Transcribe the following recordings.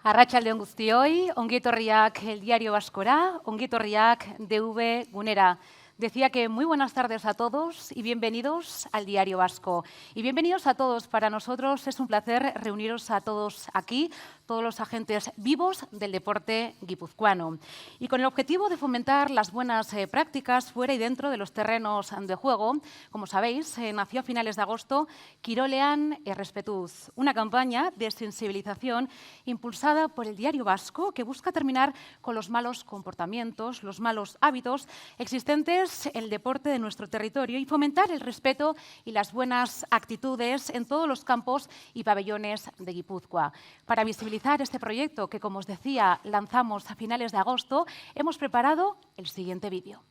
Arratsaldeon guztioi, ongi etorriak El Diario Vascora, ongi etorriak DV Gunera. Decía que muy buenas tardes a todos y bienvenidos al Diario Vasco. Y bienvenidos a todos. Para nosotros es un placer reuniros a todos aquí, todos los agentes vivos del deporte guipuzcoano. Y con el objetivo de fomentar las buenas prácticas fuera y dentro de los terrenos de juego, como sabéis, nació a finales de agosto Kirolean Errespetuz, una campaña de sensibilización impulsada por el Diario Vasco que busca terminar con los malos comportamientos, los malos hábitos existentes en el deporte de nuestro territorio y fomentar el respeto y las buenas actitudes en todos los campos y pabellones de Guipúzcoa. Para visibilizar este proyecto que, como os decía, lanzamos a finales de agosto, hemos preparado el siguiente vídeo.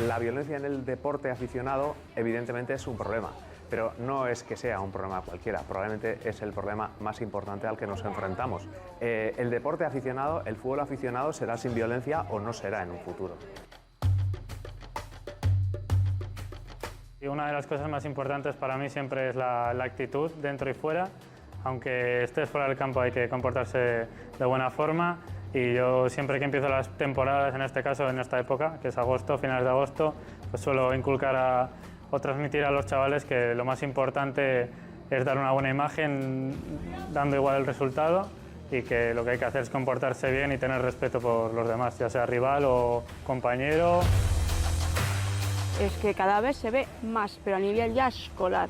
La violencia en el deporte aficionado evidentemente es un problema, pero no es que sea un problema cualquiera, probablemente es el problema más importante al que nos enfrentamos. El deporte aficionado, el fútbol aficionado, será sin violencia o no será en un futuro. Y una de las cosas más importantes para mí siempre es la actitud dentro y fuera. Aunque estés fuera del campo hay que comportarse de buena forma. Y yo siempre que empiezo las temporadas, en este caso en esta época, que es agosto, finales de agosto, pues suelo inculcar o transmitir a los chavales que lo más importante es dar una buena imagen dando igual el resultado y que lo que hay que hacer es comportarse bien y tener respeto por los demás, ya sea rival o compañero. Es que cada vez se ve más, pero a nivel ya escolar.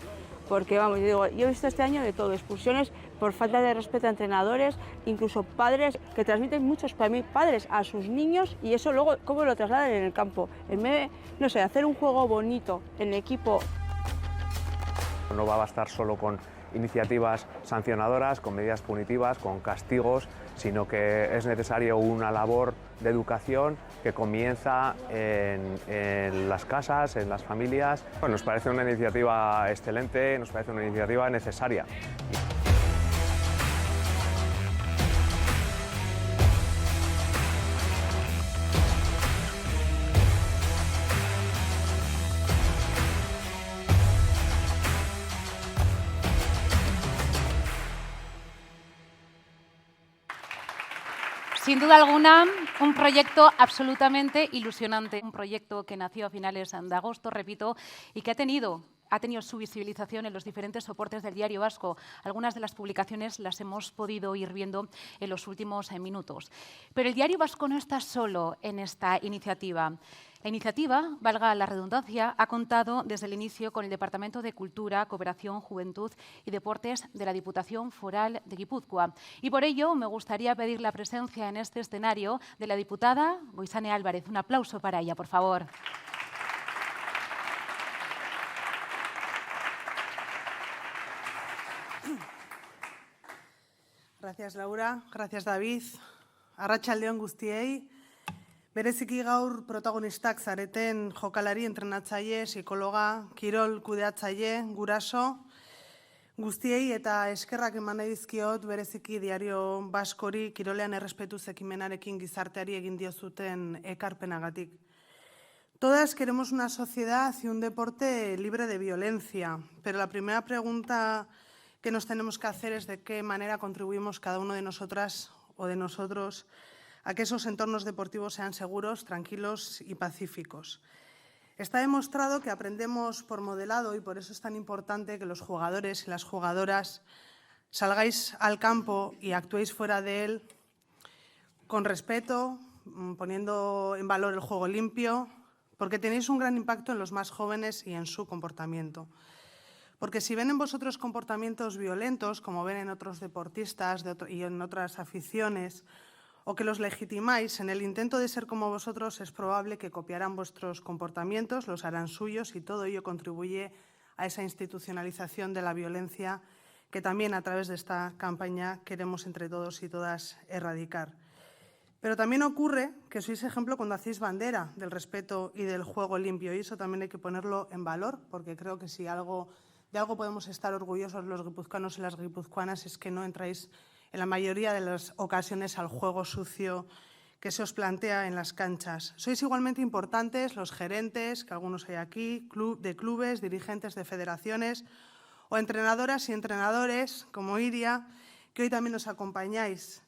Porque vamos, yo he visto este año de todo, expulsiones por falta de respeto a entrenadores, incluso padres que transmiten muchos para mí padres a sus niños y eso luego cómo lo trasladan en el campo. En vez de, no sé, hacer un juego bonito en equipo. No va a bastar solo con iniciativas sancionadoras, con medidas punitivas, con castigos, sino que es necesario una labor de educación que comienza en las casas, en las familias. Bueno, nos parece una iniciativa excelente, nos parece una iniciativa necesaria. Sin duda alguna, un proyecto absolutamente ilusionante, un proyecto que nació a finales de agosto, repito, y que ha tenido su visibilización en los diferentes soportes del Diario Vasco. Algunas de las publicaciones las hemos podido ir viendo en los últimos minutos. Pero el Diario Vasco no está solo en esta iniciativa. La iniciativa, valga la redundancia, ha contado desde el inicio con el Departamento de Cultura, Cooperación, Juventud y Deportes de la Diputación Foral de Guipúzcoa. Y por ello me gustaría pedir la presencia en este escenario de la diputada Goizane Álvarez. Un aplauso para ella, por favor. Gracias, Laura. Gracias, David. Arratsaldeon guztiei. Bereziki gaur protagonistak zareten jokalari, entrenatzaile, psikologa, kirol kudeatzaile, guraso, guztiei eta eskerrak eman nahi dizkiot bereziki Diario Baskori Kirolean Errespetuz ekimenarekin gizarteari egin diozuten ekarpenagatik. Todas queremos una sociedad y un deporte libre de violencia, pero la primera pregunta que nos tenemos que hacer es de qué manera contribuimos cada uno de nosotras o de nosotros a que esos entornos deportivos sean seguros, tranquilos y pacíficos. Está demostrado que aprendemos por modelado y por eso es tan importante que los jugadores y las jugadoras salgáis al campo y actuéis fuera de él con respeto, poniendo en valor el juego limpio, porque tenéis un gran impacto en los más jóvenes y en su comportamiento. Porque si ven en vosotros comportamientos violentos, como ven en otros deportistas y en otras aficiones, o que los legitimáis en el intento de ser como vosotros, es probable que copiarán vuestros comportamientos, los harán suyos y todo ello contribuye a esa institucionalización de la violencia que también a través de esta campaña queremos entre todos y todas erradicar. Pero también ocurre que sois ejemplo cuando hacéis bandera del respeto y del juego limpio y eso también hay que ponerlo en valor porque creo que si de algo podemos estar orgullosos los guipuzcoanos y las guipuzcoanas es que no entráis en la mayoría de las ocasiones al juego sucio que se os plantea en las canchas. Sois igualmente importantes los gerentes, que algunos hay aquí, de clubes, dirigentes de federaciones o entrenadoras y entrenadores, como Iria, que hoy también nos acompañáis.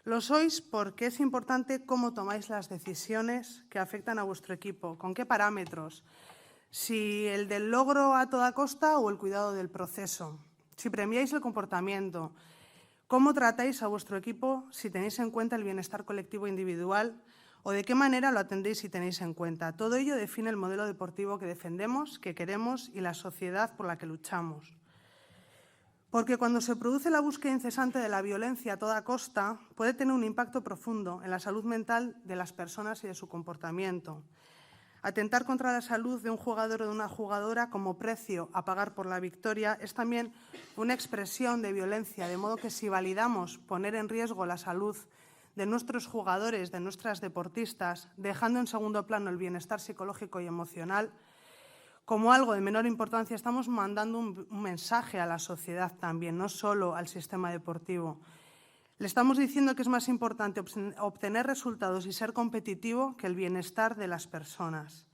Lo sois porque es importante cómo tomáis las decisiones que afectan a vuestro equipo, con qué parámetros, si el del logro a toda costa o el cuidado del proceso, si premiáis el comportamiento, cómo tratáis a vuestro equipo si tenéis en cuenta el bienestar colectivo e individual o de qué manera lo atendéis si tenéis en cuenta. Todo ello define el modelo deportivo que defendemos, que queremos y la sociedad por la que luchamos. Porque cuando se produce la búsqueda incesante de la violencia a toda costa, puede tener un impacto profundo en la salud mental de las personas y de su comportamiento. Atentar contra la salud de un jugador o de una jugadora como precio a pagar por la victoria es también una expresión de violencia, de modo que si validamos poner en riesgo la salud de nuestros jugadores, de nuestras deportistas, dejando en segundo plano el bienestar psicológico y emocional, como algo de menor importancia, estamos mandando un mensaje a la sociedad también, no solo al sistema deportivo. Le estamos diciendo que es más importante obtener resultados y ser competitivo que el bienestar de las personas.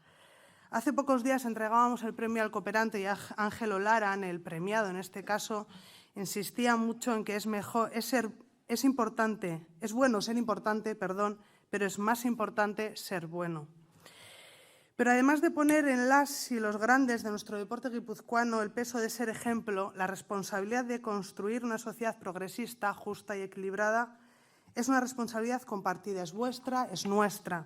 Hace pocos días entregábamos el premio al cooperante y a Ángel Olaran, el premiado en este caso, insistía mucho en que es bueno ser importante, pero es más importante ser bueno. Pero además de poner en las y los grandes de nuestro deporte guipuzcoano el peso de ser ejemplo, la responsabilidad de construir una sociedad progresista, justa y equilibrada es una responsabilidad compartida, es vuestra, es nuestra,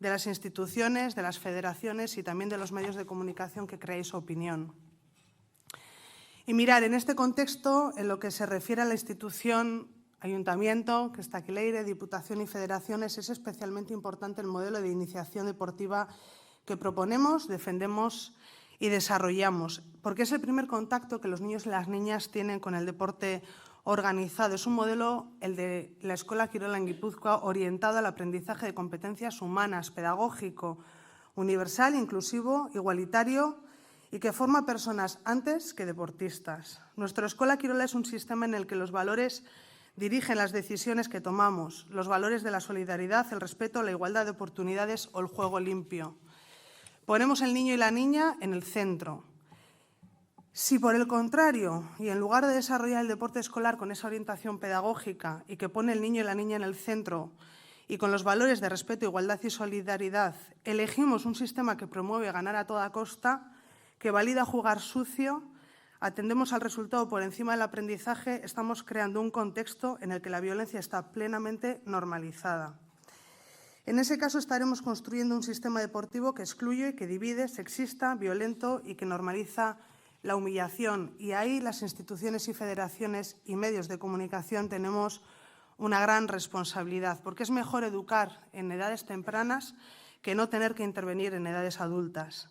de las instituciones, de las federaciones y también de los medios de comunicación que creáis opinión. Y mirar, en este contexto, en lo que se refiere a la institución, ayuntamiento, que está aquí Leire, diputación y federaciones, es especialmente importante el modelo de iniciación deportiva que proponemos, defendemos y desarrollamos, porque es el primer contacto que los niños y las niñas tienen con el deporte organizado. Es un modelo, el de la Escuela Kirola en Guipúzcoa, orientado al aprendizaje de competencias humanas, pedagógico, universal, inclusivo, igualitario y que forma personas antes que deportistas. Nuestra Escuela Kirola es un sistema en el que los valores dirigen las decisiones que tomamos, los valores de la solidaridad, el respeto, la igualdad de oportunidades o el juego limpio. Ponemos el niño y la niña en el centro. Si, por el contrario, y en lugar de desarrollar el deporte escolar con esa orientación pedagógica y que pone el niño y la niña en el centro y con los valores de respeto, igualdad y solidaridad, elegimos un sistema que promueve ganar a toda costa, que valida jugar sucio, atendemos al resultado por encima del aprendizaje, estamos creando un contexto en el que la violencia está plenamente normalizada. En ese caso estaremos construyendo un sistema deportivo que excluye, que divide, sexista, violento y que normaliza la humillación. Y ahí las instituciones y federaciones y medios de comunicación tenemos una gran responsabilidad, porque es mejor educar en edades tempranas que no tener que intervenir en edades adultas.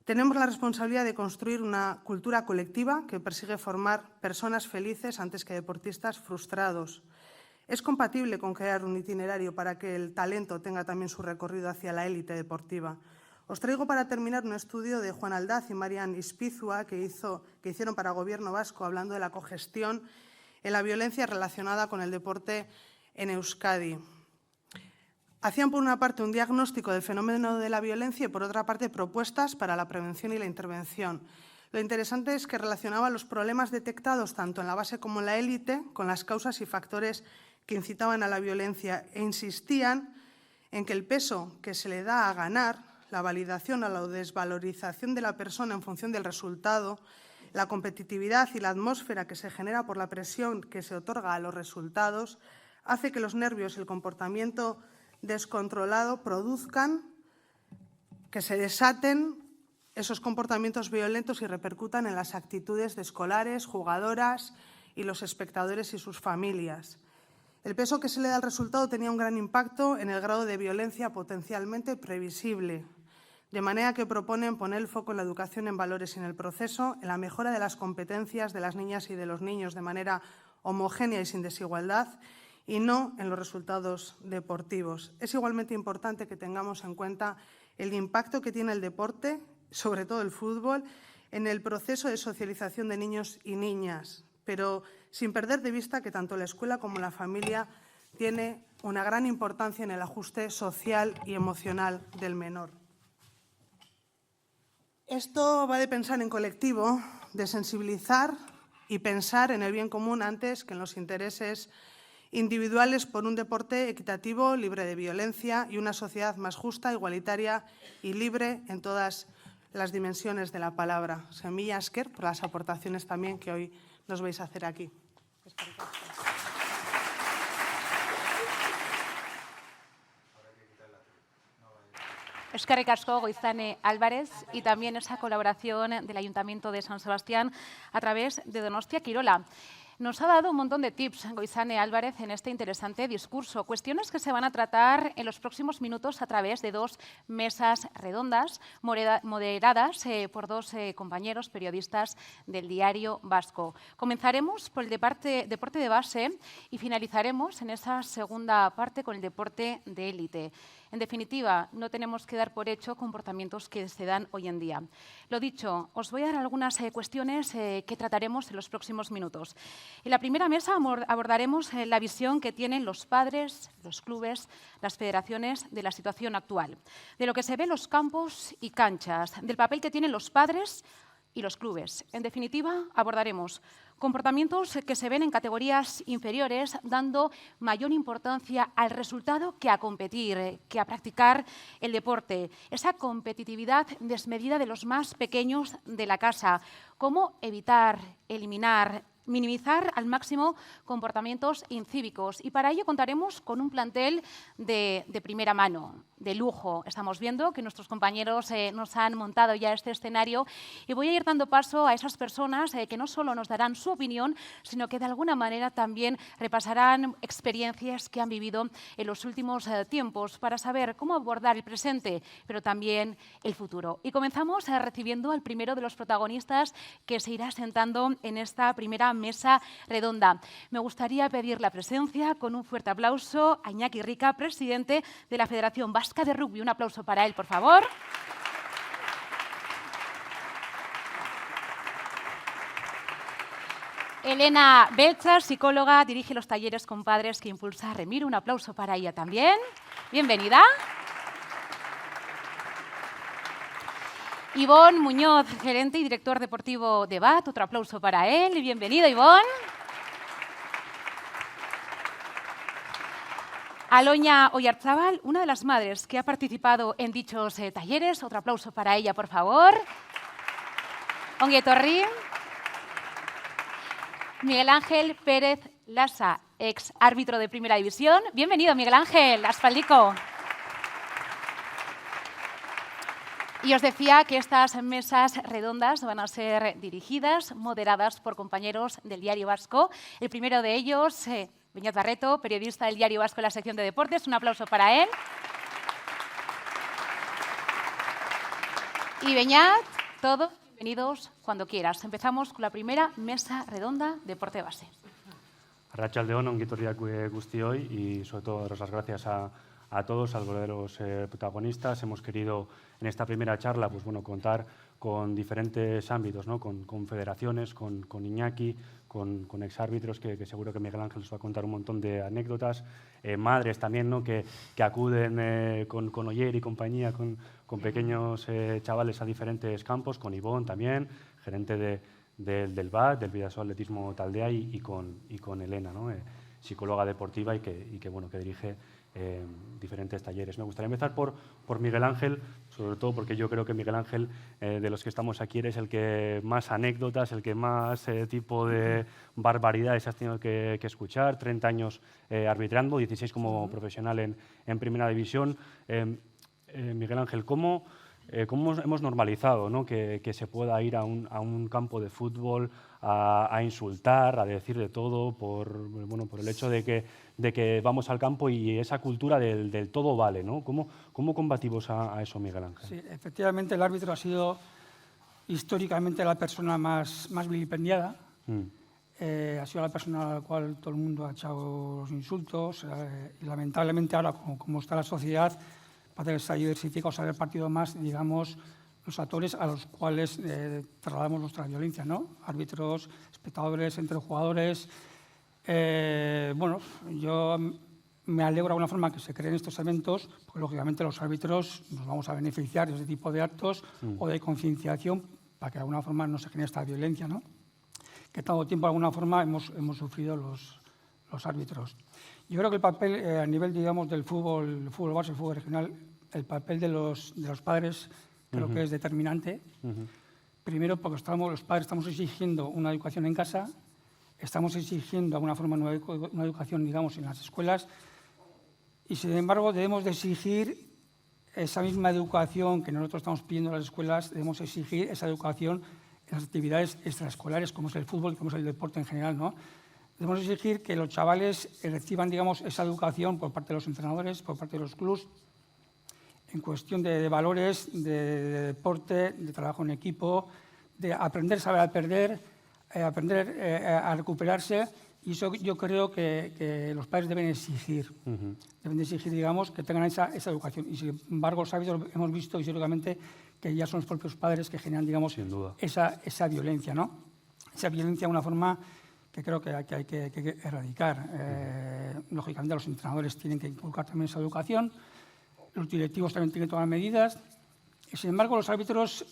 Tenemos la responsabilidad de construir una cultura colectiva que persigue formar personas felices antes que deportistas frustrados. Es compatible con crear un itinerario para que el talento tenga también su recorrido hacia la élite deportiva. Os traigo para terminar un estudio de Juan Aldaz y Marian Ispizua que hicieron para Gobierno Vasco hablando de la cogestión en la violencia relacionada con el deporte en Euskadi. Hacían por una parte un diagnóstico del fenómeno de la violencia y por otra parte propuestas para la prevención y la intervención. Lo interesante es que relacionaba los problemas detectados tanto en la base como en la élite con las causas y factores que incitaban a la violencia e insistían en que el peso que se le da a ganar, la validación o la desvalorización de la persona en función del resultado, la competitividad y la atmósfera que se genera por la presión que se otorga a los resultados, hace que los nervios y el comportamiento descontrolado produzcan que se desaten esos comportamientos violentos y repercutan en las actitudes de escolares, jugadoras y los espectadores y sus familias. El peso que se le da al resultado tenía un gran impacto en el grado de violencia potencialmente previsible, de manera que proponen poner el foco en la educación en valores y en el proceso, en la mejora de las competencias de las niñas y de los niños de manera homogénea y sin desigualdad, y no en los resultados deportivos. Es igualmente importante que tengamos en cuenta el impacto que tiene el deporte, sobre todo el fútbol, en el proceso de socialización de niños y niñas, pero sin perder de vista que tanto la escuela como la familia tiene una gran importancia en el ajuste social y emocional del menor. Esto va de pensar en colectivo, de sensibilizar y pensar en el bien común antes que en los intereses individuales por un deporte equitativo, libre de violencia y una sociedad más justa, igualitaria y libre en todas las dimensiones de la palabra. Mila esker por las aportaciones también que hoy nos vais a hacer aquí. Eskerrik asko, Goizane Álvarez, y también esa colaboración del Ayuntamiento de San Sebastián a través de Donostia Kirola. Nos ha dado un montón de tips, Goizane Álvarez, en este interesante discurso. Cuestiones que se van a tratar en los próximos minutos a través de 2 mesas redondas moderadas por 2 compañeros periodistas del Diario Vasco. Comenzaremos por el deporte de base y finalizaremos en esa segunda parte con el deporte de élite. En definitiva, no tenemos que dar por hecho comportamientos que se dan hoy en día. Lo dicho, os voy a dar algunas cuestiones que trataremos en los próximos minutos. En la primera mesa abordaremos la visión que tienen los padres, los clubes, las federaciones de la situación actual, de lo que se ve en los campos y canchas, del papel que tienen los padres y los clubes. En definitiva, abordaremos comportamientos que se ven en categorías inferiores, dando mayor importancia al resultado que a competir, que a practicar el deporte. Esa competitividad desmedida de los más pequeños de la casa. Cómo evitar, eliminar, minimizar al máximo comportamientos incívicos. Y para ello contaremos con un plantel de primera mano, de lujo. Estamos viendo que nuestros compañeros nos han montado ya este escenario y voy a ir dando paso a esas personas que no solo nos darán su opinión, sino que de alguna manera también repasarán experiencias que han vivido en los últimos tiempos para saber cómo abordar el presente, pero también el futuro. Y comenzamos recibiendo al primero de los protagonistas que se irá sentando en esta primera mesa redonda. Me gustaría pedir la presencia con un fuerte aplauso a Iñaki Rica, presidente de la Federación Vasca de Rugby. Un aplauso para él, por favor. Elena Belcha, psicóloga, dirige los talleres con padres que impulsa Remiro. Un aplauso para ella también. Bienvenida. Ivón Muñoz, gerente y director deportivo de BAT. Otro aplauso para él. Bienvenido, Ivón. Aloña Oyarzábal, una de las madres que ha participado en dichos talleres. Otro aplauso para ella, por favor. Ongi etorri. Miguel Ángel Pérez Lasa, ex árbitro de Primera División. Bienvenido, Miguel Ángel, aspaldico. Y os decía que estas mesas redondas van a ser dirigidas, moderadas por compañeros del Diario Vasco. El primero de ellos, Beñat Barreto, periodista del Diario Vasco en la sección de deportes. Un aplauso para él. Y Beñat, todos bienvenidos cuando quieras. Empezamos con la primera mesa redonda deporte base. Arratsaldeon, ongi etorriak guztioi y sobre todo daros las gracias a todos, a los verdaderos protagonistas. Hemos querido en esta primera charla pues, bueno, contar con diferentes ámbitos, ¿no? con federaciones, con Iñaki, con exárbitros, que seguro que Miguel Ángel os va a contar un montón de anécdotas, madres también, ¿no? que acuden con Oyer y compañía, con pequeños chavales a diferentes campos, con Ivón también, gerente del BAT, del Bidasoa Atletismo Taldea, y con Elena, ¿no? Psicóloga deportiva y que dirige diferentes talleres. Me gustaría empezar por Miguel Ángel, sobre todo porque yo creo que Miguel Ángel, de los que estamos aquí, eres el que más anécdotas, el que más tipo de barbaridades has tenido que escuchar, 30 años arbitrando, 16 como profesional en Primera División. Miguel Ángel, ¿cómo hemos normalizado, ¿no? que se pueda ir a un campo de fútbol a insultar, a decir de todo por el hecho de que vamos al campo y esa cultura del todo vale, ¿no? ¿Cómo combatimos a eso, Miguel Ángel? Sí, efectivamente el árbitro ha sido históricamente la persona más vilipendiada. Ha sido la persona a la cual todo el mundo ha echado los insultos y lamentablemente ahora, como está la sociedad, parece que se ha diversificado, se ha repartido más, digamos, los actores a los cuales trasladamos nuestra violencia, ¿no? Árbitros, espectadores, entre jugadores. Yo me alegro de alguna forma que se creen estos eventos, porque lógicamente los árbitros nos vamos a beneficiar de este tipo de actos o de concienciación para que de alguna forma no se genere esta violencia, ¿no? Que tanto tiempo de alguna forma hemos sufrido los árbitros. Yo creo que el papel a nivel, digamos, del fútbol base, el fútbol regional, el papel de los padres creo que es determinante. Primero porque los padres estamos exigiendo una educación en casa, estamos exigiendo de alguna forma una educación, digamos, en las escuelas, y sin embargo debemos de exigir esa misma educación que nosotros estamos pidiendo en las escuelas, debemos exigir esa educación en las actividades extraescolares, como es el fútbol, como es el deporte en general, ¿no? Debemos exigir que los chavales reciban, digamos, esa educación por parte de los entrenadores, por parte de los clubs, en cuestión de valores, de deporte, de trabajo en equipo, de aprender a saber a perder, aprender a recuperarse. Y eso yo creo que los padres deben exigir, digamos, que tengan esa educación. Y sin embargo, los árbitros hemos visto históricamente que ya son los propios padres que generan, digamos, esa violencia, ¿no? Esa violencia de una forma que creo que hay que erradicar. Lógicamente, los entrenadores tienen que inculcar también esa educación, los directivos también tienen que tomar medidas. Y, sin embargo, los árbitros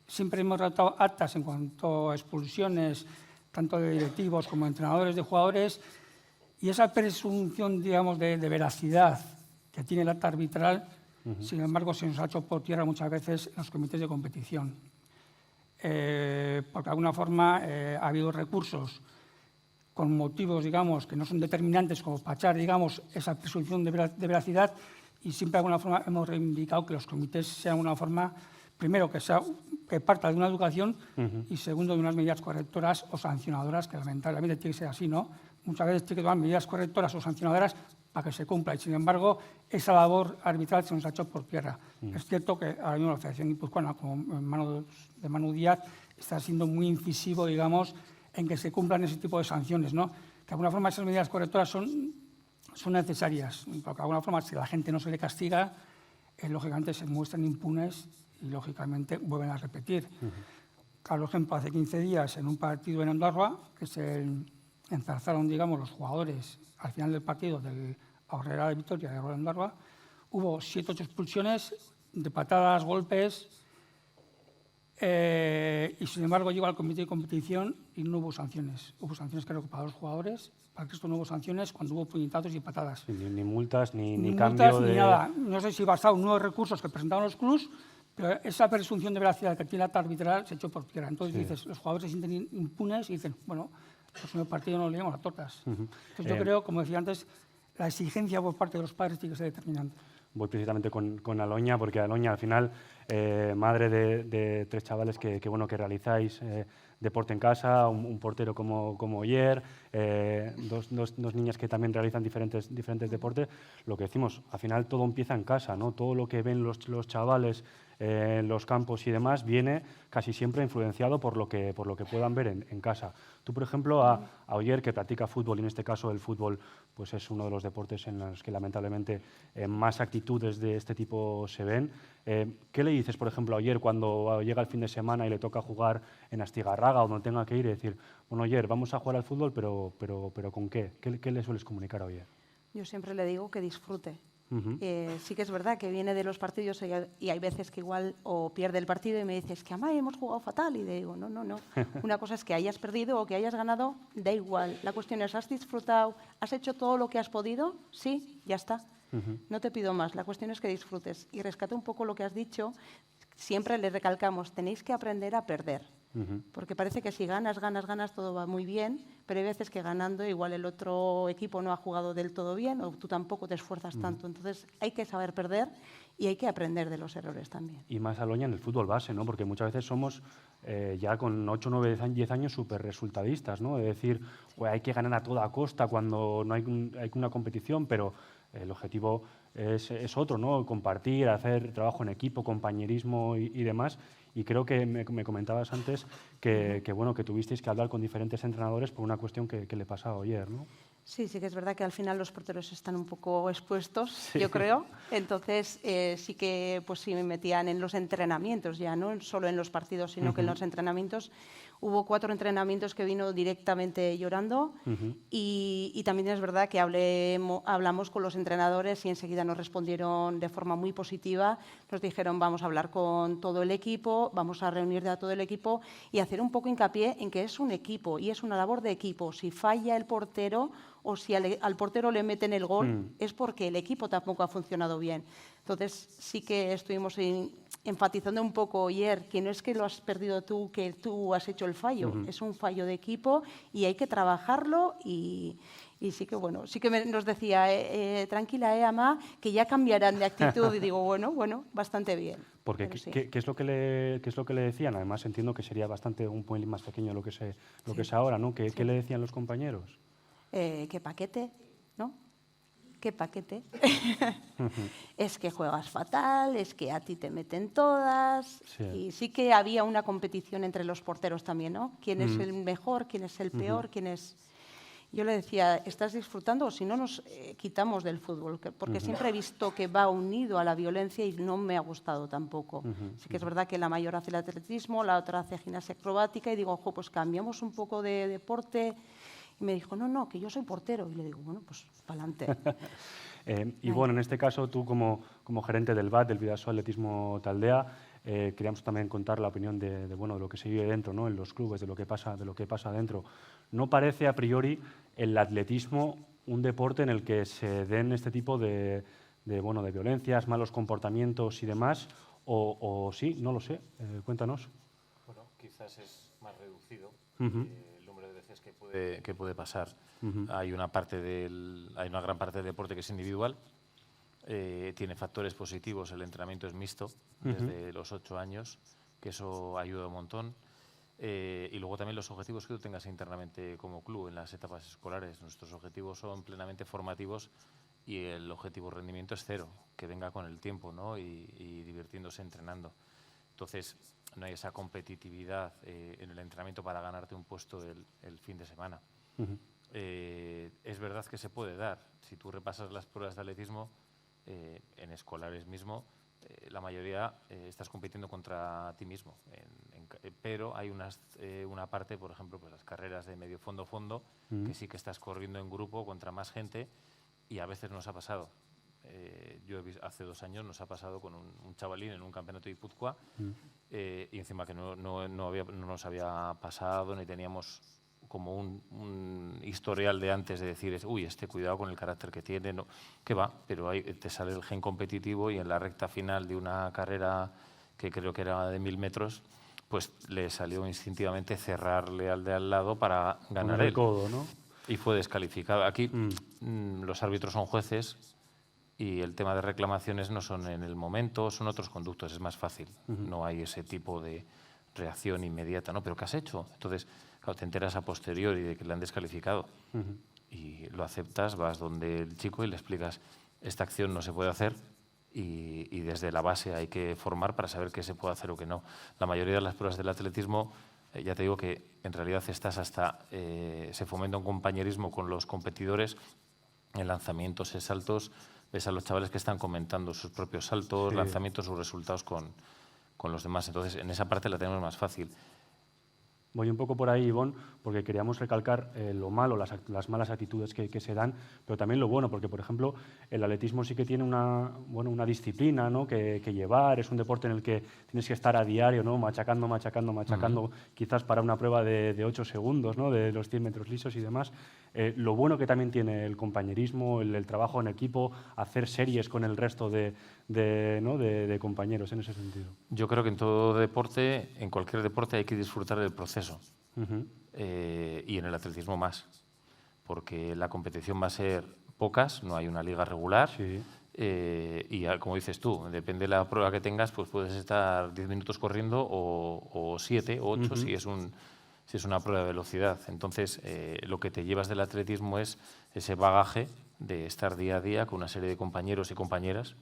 siempre hemos tratado actas en cuanto a expulsiones, tanto de directivos como de entrenadores, de jugadores, y esa presunción, digamos, de veracidad que tiene el acta arbitral, sin embargo, se nos ha hecho por tierra muchas veces en los comités de competición. Porque de alguna forma ha habido recursos con motivos, digamos, que no son determinantes como para echar, digamos, esa presunción de veracidad, y siempre de alguna forma hemos reivindicado que los comités sean una forma, primero, que parta de una educación y segundo, de unas medidas correctoras o sancionadoras, que lamentablemente tiene que ser así, ¿no? Muchas veces tiene que tomar medidas correctoras o sancionadoras para que se cumpla, y sin embargo, esa labor arbitral se nos ha hecho por tierra. Es cierto que ahora mismo la Federación Guipuzcoana, como de Manu Díaz, está siendo muy incisivo, digamos, en que se cumplan ese tipo de sanciones, ¿no? Que de alguna forma esas medidas correctoras son necesarias, porque de alguna forma si a la gente no se le castiga, lógicamente se muestran impunes y lógicamente vuelven a repetir. Claro, ejemplo, hace 15 días en un partido en Ondarroa, que se enzarzaron, digamos, los jugadores al final del partido del Aurrera de Vitoria de Ondarroa, hubo 7 o 8 expulsiones de patadas, golpes, y sin embargo llegó al comité de competición y no hubo sanciones. Hubo sanciones, creo que para los jugadores, para que esto no hubo sanciones cuando hubo puñetazos y patadas. Ni multas, ni cambio multas, ni nada. No sé si basado en nuevos recursos que presentaron los clubs, pero esa presunción de veracidad que tiene la acta arbitral se echó por tierra. Entonces dices, los jugadores se sienten impunes y dicen, bueno, pues en el partido no le llevamos a tortas. Entonces yo creo, como decía antes, la exigencia por parte de los padres tiene que ser determinante. Voy precisamente con Aloña, porque Aloña, al final, madre de 3 chavales que realizáis deporte en casa, un portero como Oyer, dos niñas que también realizan diferentes deportes. Lo que decimos, al final todo empieza en casa, ¿no? Todo lo que ven los chavales en los campos y demás viene casi siempre influenciado por lo que puedan ver en casa. Tú, por ejemplo, a Oyer, que practica fútbol, y en este caso el fútbol pues es uno de los deportes en los que lamentablemente más actitudes de este tipo se ven. ¿Qué le dices, por ejemplo, a Oyer cuando llega el fin de semana y le toca jugar en Astigarraga o donde tenga que ir y decir, bueno, Oyer, vamos a jugar al fútbol, pero ¿con qué? ¿Qué le sueles comunicar a Oyer? Yo siempre le digo que disfrute. Sí que es verdad que viene de los partidos y hay veces que igual o pierde el partido y me dices que amá, hemos jugado fatal, y le digo, no. Una cosa es que hayas perdido o que hayas ganado, da igual. La cuestión es, ¿has disfrutado? ¿Has hecho todo lo que has podido? Sí, ya está. No te pido más. La cuestión es que disfrutes. Y rescata un poco lo que has dicho. Siempre le recalcamos, tenéis que aprender a perder. Porque parece que si ganas, todo va muy bien, pero hay veces que ganando igual el otro equipo no ha jugado del todo bien o tú tampoco te esfuerzas tanto. Entonces hay que saber perder y hay que aprender de los errores también. Y más, Aloña, en el fútbol base, ¿no? Porque muchas veces somos ya con 8, 9, 10 años súper resultadistas, ¿no? De decir, pues hay que ganar a toda costa cuando no hay una competición, pero el objetivo es otro, ¿no? Compartir, hacer trabajo en equipo, compañerismo y demás. Y creo que me comentabas antes que tuvisteis que hablar con diferentes entrenadores por una cuestión que le pasaba ayer, ¿no? Sí que es verdad que al final los porteros están un poco expuestos, yo creo. Entonces sí que pues sí me metían en los entrenamientos ya, no solo en los partidos, sino que en los entrenamientos Hubo 4 entrenamientos que vino directamente llorando y también es verdad que hablamos con los entrenadores y enseguida nos respondieron de forma muy positiva. Nos dijeron, vamos a hablar con todo el equipo, vamos a reunir a todo el equipo y hacer un poco hincapié en que es un equipo y es una labor de equipo. Si falla el portero o si al portero le meten el gol, es porque el equipo tampoco ha funcionado bien. Entonces sí que estuvimos enfatizando un poco ayer que no es que lo has perdido tú, que tú has hecho el fallo, es un fallo de equipo y hay que trabajarlo y sí que bueno, sí que nos decía, tranquila, Ama, que ya cambiarán de actitud y digo, bueno, bastante bien. Porque ¿qué es lo que le decían? Además entiendo que sería bastante un pelín más pequeño lo que es ahora, ¿no? ¿Qué le decían los compañeros? ¿Qué paquete? ¿No? ¿Qué paquete? Es que juegas fatal, es que a ti te meten todas. Sí. Y sí que había una competición entre los porteros también, ¿no? ¿Quién es el mejor? ¿Quién es el peor? ¿Quién es...? Yo le decía, ¿estás disfrutando o si no nos quitamos del fútbol? Porque siempre he visto que va unido a la violencia y no me ha gustado tampoco. Sí que es verdad que la mayor hace el atletismo, la otra hace gimnasia acrobática y digo, ojo, pues cambiamos un poco de deporte. Y me dijo, no, que yo soy portero. Y le digo, bueno, pues para adelante. Y bueno, en este caso, tú como gerente del BAT, del Bidasoa Atletismo Taldea, queríamos también contar la opinión de lo que se vive dentro, ¿no? En los clubes, de lo que pasa dentro. ¿No parece a priori el atletismo un deporte en el que se den este tipo de violencias, malos comportamientos y demás? ¿O sí? No lo sé. Cuéntanos. Bueno, quizás es más reducido. Que puede pasar. Hay una gran parte del deporte que es individual, tiene factores positivos, el entrenamiento es mixto desde los 8 años, que eso ayuda un montón, y luego también los objetivos que tú tengas internamente como club en las etapas escolares. Nuestros objetivos son plenamente formativos y el objetivo rendimiento es 0, que venga con el tiempo, ¿no? y divirtiéndose entrenando. Entonces, no hay esa competitividad en el entrenamiento para ganarte un puesto el fin de semana. Es verdad que se puede dar. Si tú repasas las pruebas de atletismo, en escolares mismo, la mayoría estás compitiendo contra ti mismo. Pero hay una parte, por ejemplo, pues las carreras de medio fondo, que sí que estás corriendo en grupo contra más gente y a veces nos ha pasado. Hace 2 años nos ha pasado con un chavalín en un campeonato de Guipúzcoa y encima que no nos había pasado ni teníamos como un historial de antes de decir, uy, cuidado con el carácter que tiene, no, que va, pero ahí te sale el gen competitivo y en la recta final de una carrera que creo que era de 1000 metros, pues le salió instintivamente cerrarle al de al lado para ganar el codo, ¿no? Y fue descalificado. Aquí los árbitros son jueces y el tema de reclamaciones no son en el momento, son otros conductos, es más fácil. No hay ese tipo de reacción inmediata, ¿no? ¿Pero qué has hecho? Entonces, claro, te enteras a posteriori de que le han descalificado y lo aceptas, vas donde el chico y le explicas, esta acción no se puede hacer y desde la base hay que formar para saber qué se puede hacer o qué no. La mayoría de las pruebas del atletismo, ya te digo que en realidad se fomenta un compañerismo con los competidores en lanzamientos, en saltos. Ves a los chavales que están comentando sus propios saltos, lanzamientos, sus resultados con los demás. Entonces, en esa parte la tenemos más fácil. Voy un poco por ahí, Ivonne, porque queríamos recalcar lo malo, las malas actitudes que se dan, pero también lo bueno, porque, por ejemplo, el atletismo sí que tiene una disciplina, ¿no? que llevar, es un deporte en el que tienes que estar a diario, ¿no? machacando, quizás para una prueba de 8 segundos, ¿no? De los 100 metros lisos y demás. Lo bueno que también tiene el compañerismo, el trabajo en equipo, hacer series con el resto de compañeros en ese sentido. Yo creo que en todo deporte, en cualquier deporte hay que disfrutar del proceso y en el atletismo más, porque la competición va a ser pocas, no hay una liga regular y como dices tú, depende de la prueba que tengas, pues puedes estar 10 minutos corriendo o 7 o 8 si es una prueba de velocidad. Entonces, lo que te llevas del atletismo es ese bagaje de estar día a día con una serie de compañeros y compañeras,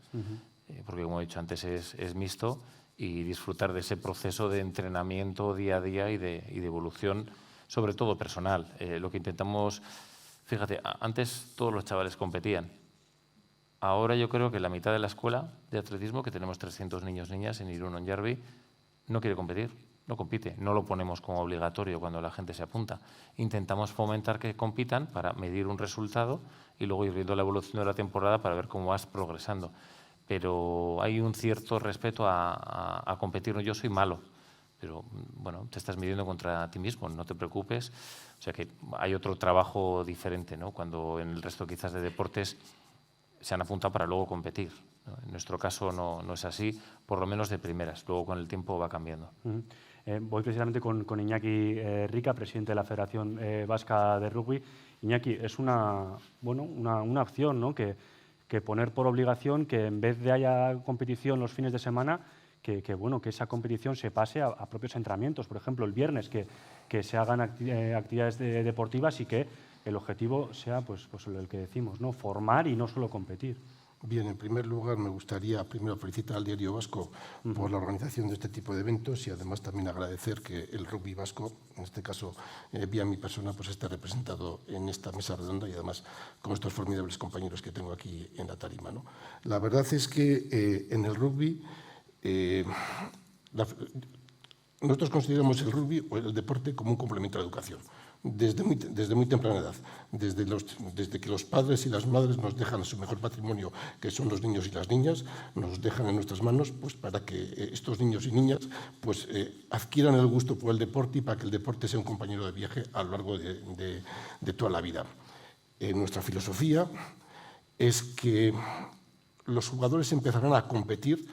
porque como he dicho antes es mixto, y disfrutar de ese proceso de entrenamiento día a día y de evolución, sobre todo personal. Lo que intentamos, fíjate, antes todos los chavales competían. Ahora yo creo que la mitad de la escuela de atletismo, que tenemos 300 niños y niñas en Irún, en Yarbi, no quiere competir. no compite. No lo ponemos como obligatorio cuando la gente se apunta. Intentamos fomentar que compitan para medir un resultado y luego ir viendo la evolución de la temporada para ver cómo vas progresando. Pero hay un cierto respeto a competir. Yo soy malo, pero bueno, te estás midiendo contra ti mismo, no te preocupes. O sea que hay otro trabajo diferente, ¿no? Cuando en el resto quizás de deportes se han apuntado para luego competir, ¿no? En nuestro caso no es así, por lo menos de primeras. Luego con el tiempo va cambiando. Voy precisamente con Iñaki Rica, presidente de la Federación Vasca de Rugby. Iñaki, es una opción, ¿no? que poner por obligación que en vez de haya competición los fines de semana, que esa competición se pase a propios entrenamientos. Por ejemplo, el viernes que se hagan actividades deportivas y que el objetivo sea pues el que decimos, ¿no? Formar y no solo competir. Bien, en primer lugar me gustaría primero felicitar al Diario Vasco por la organización de este tipo de eventos y además también agradecer que el rugby vasco, en este caso vía mi persona, pues esté representado en esta mesa redonda y además con estos formidables compañeros que tengo aquí en la tarima, ¿no? La verdad es que en el rugby nosotros consideramos el rugby o el deporte como un complemento a la educación. Desde muy temprana edad, desde que los padres y las madres nos dejan su mejor patrimonio, que son los niños y las niñas, nos dejan en nuestras manos pues, para que estos niños y niñas pues, adquieran el gusto por el deporte y para que el deporte sea un compañero de viaje a lo largo de toda la vida. Nuestra filosofía es que los jugadores empezarán a competir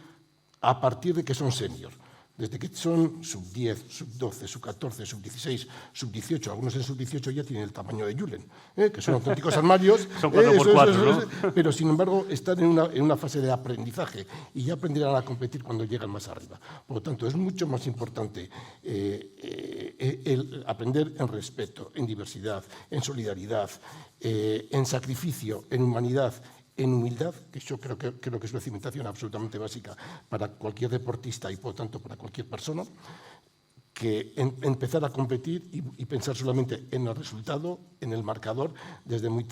a partir de que son senior. Desde que son sub-10, sub-12, sub-14, sub-16, sub-18, algunos en sub-18 ya tienen el tamaño de Julen, que son auténticos armarios. Son 4x4, ¿no? Pero sin embargo están en una fase de aprendizaje y ya aprenderán a competir cuando llegan más arriba. Por lo tanto, es mucho más importante el aprender en respeto, en diversidad, en solidaridad, en sacrificio, en humanidad, en humildad, que yo creo que es una cimentación absolutamente básica para cualquier deportista y, por tanto, para cualquier persona, que empezar a competir y pensar solamente en el resultado, en el marcador, desde muy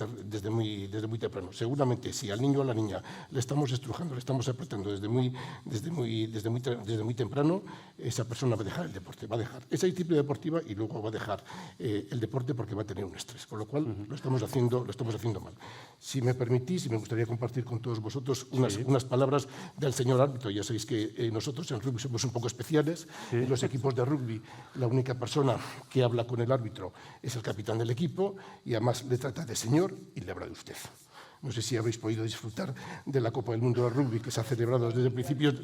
temprano. Seguramente, si al niño o a la niña le estamos estrujando, le estamos apretando desde muy temprano, esa persona va a dejar el deporte, va a dejar esa disciplina deportiva y luego va a dejar el deporte porque va a tener un estrés, con lo cual lo estamos haciendo mal. Si me permitís, me gustaría compartir con todos vosotros unas palabras del señor árbitro. Ya sabéis que nosotros en rugby somos un poco especiales. En los equipos de rugby, la única persona que habla con el árbitro es el capitán del equipo y además le trata de señor y le habla de usted. No sé si habéis podido disfrutar de la Copa del Mundo de Rugby que se ha celebrado desde principios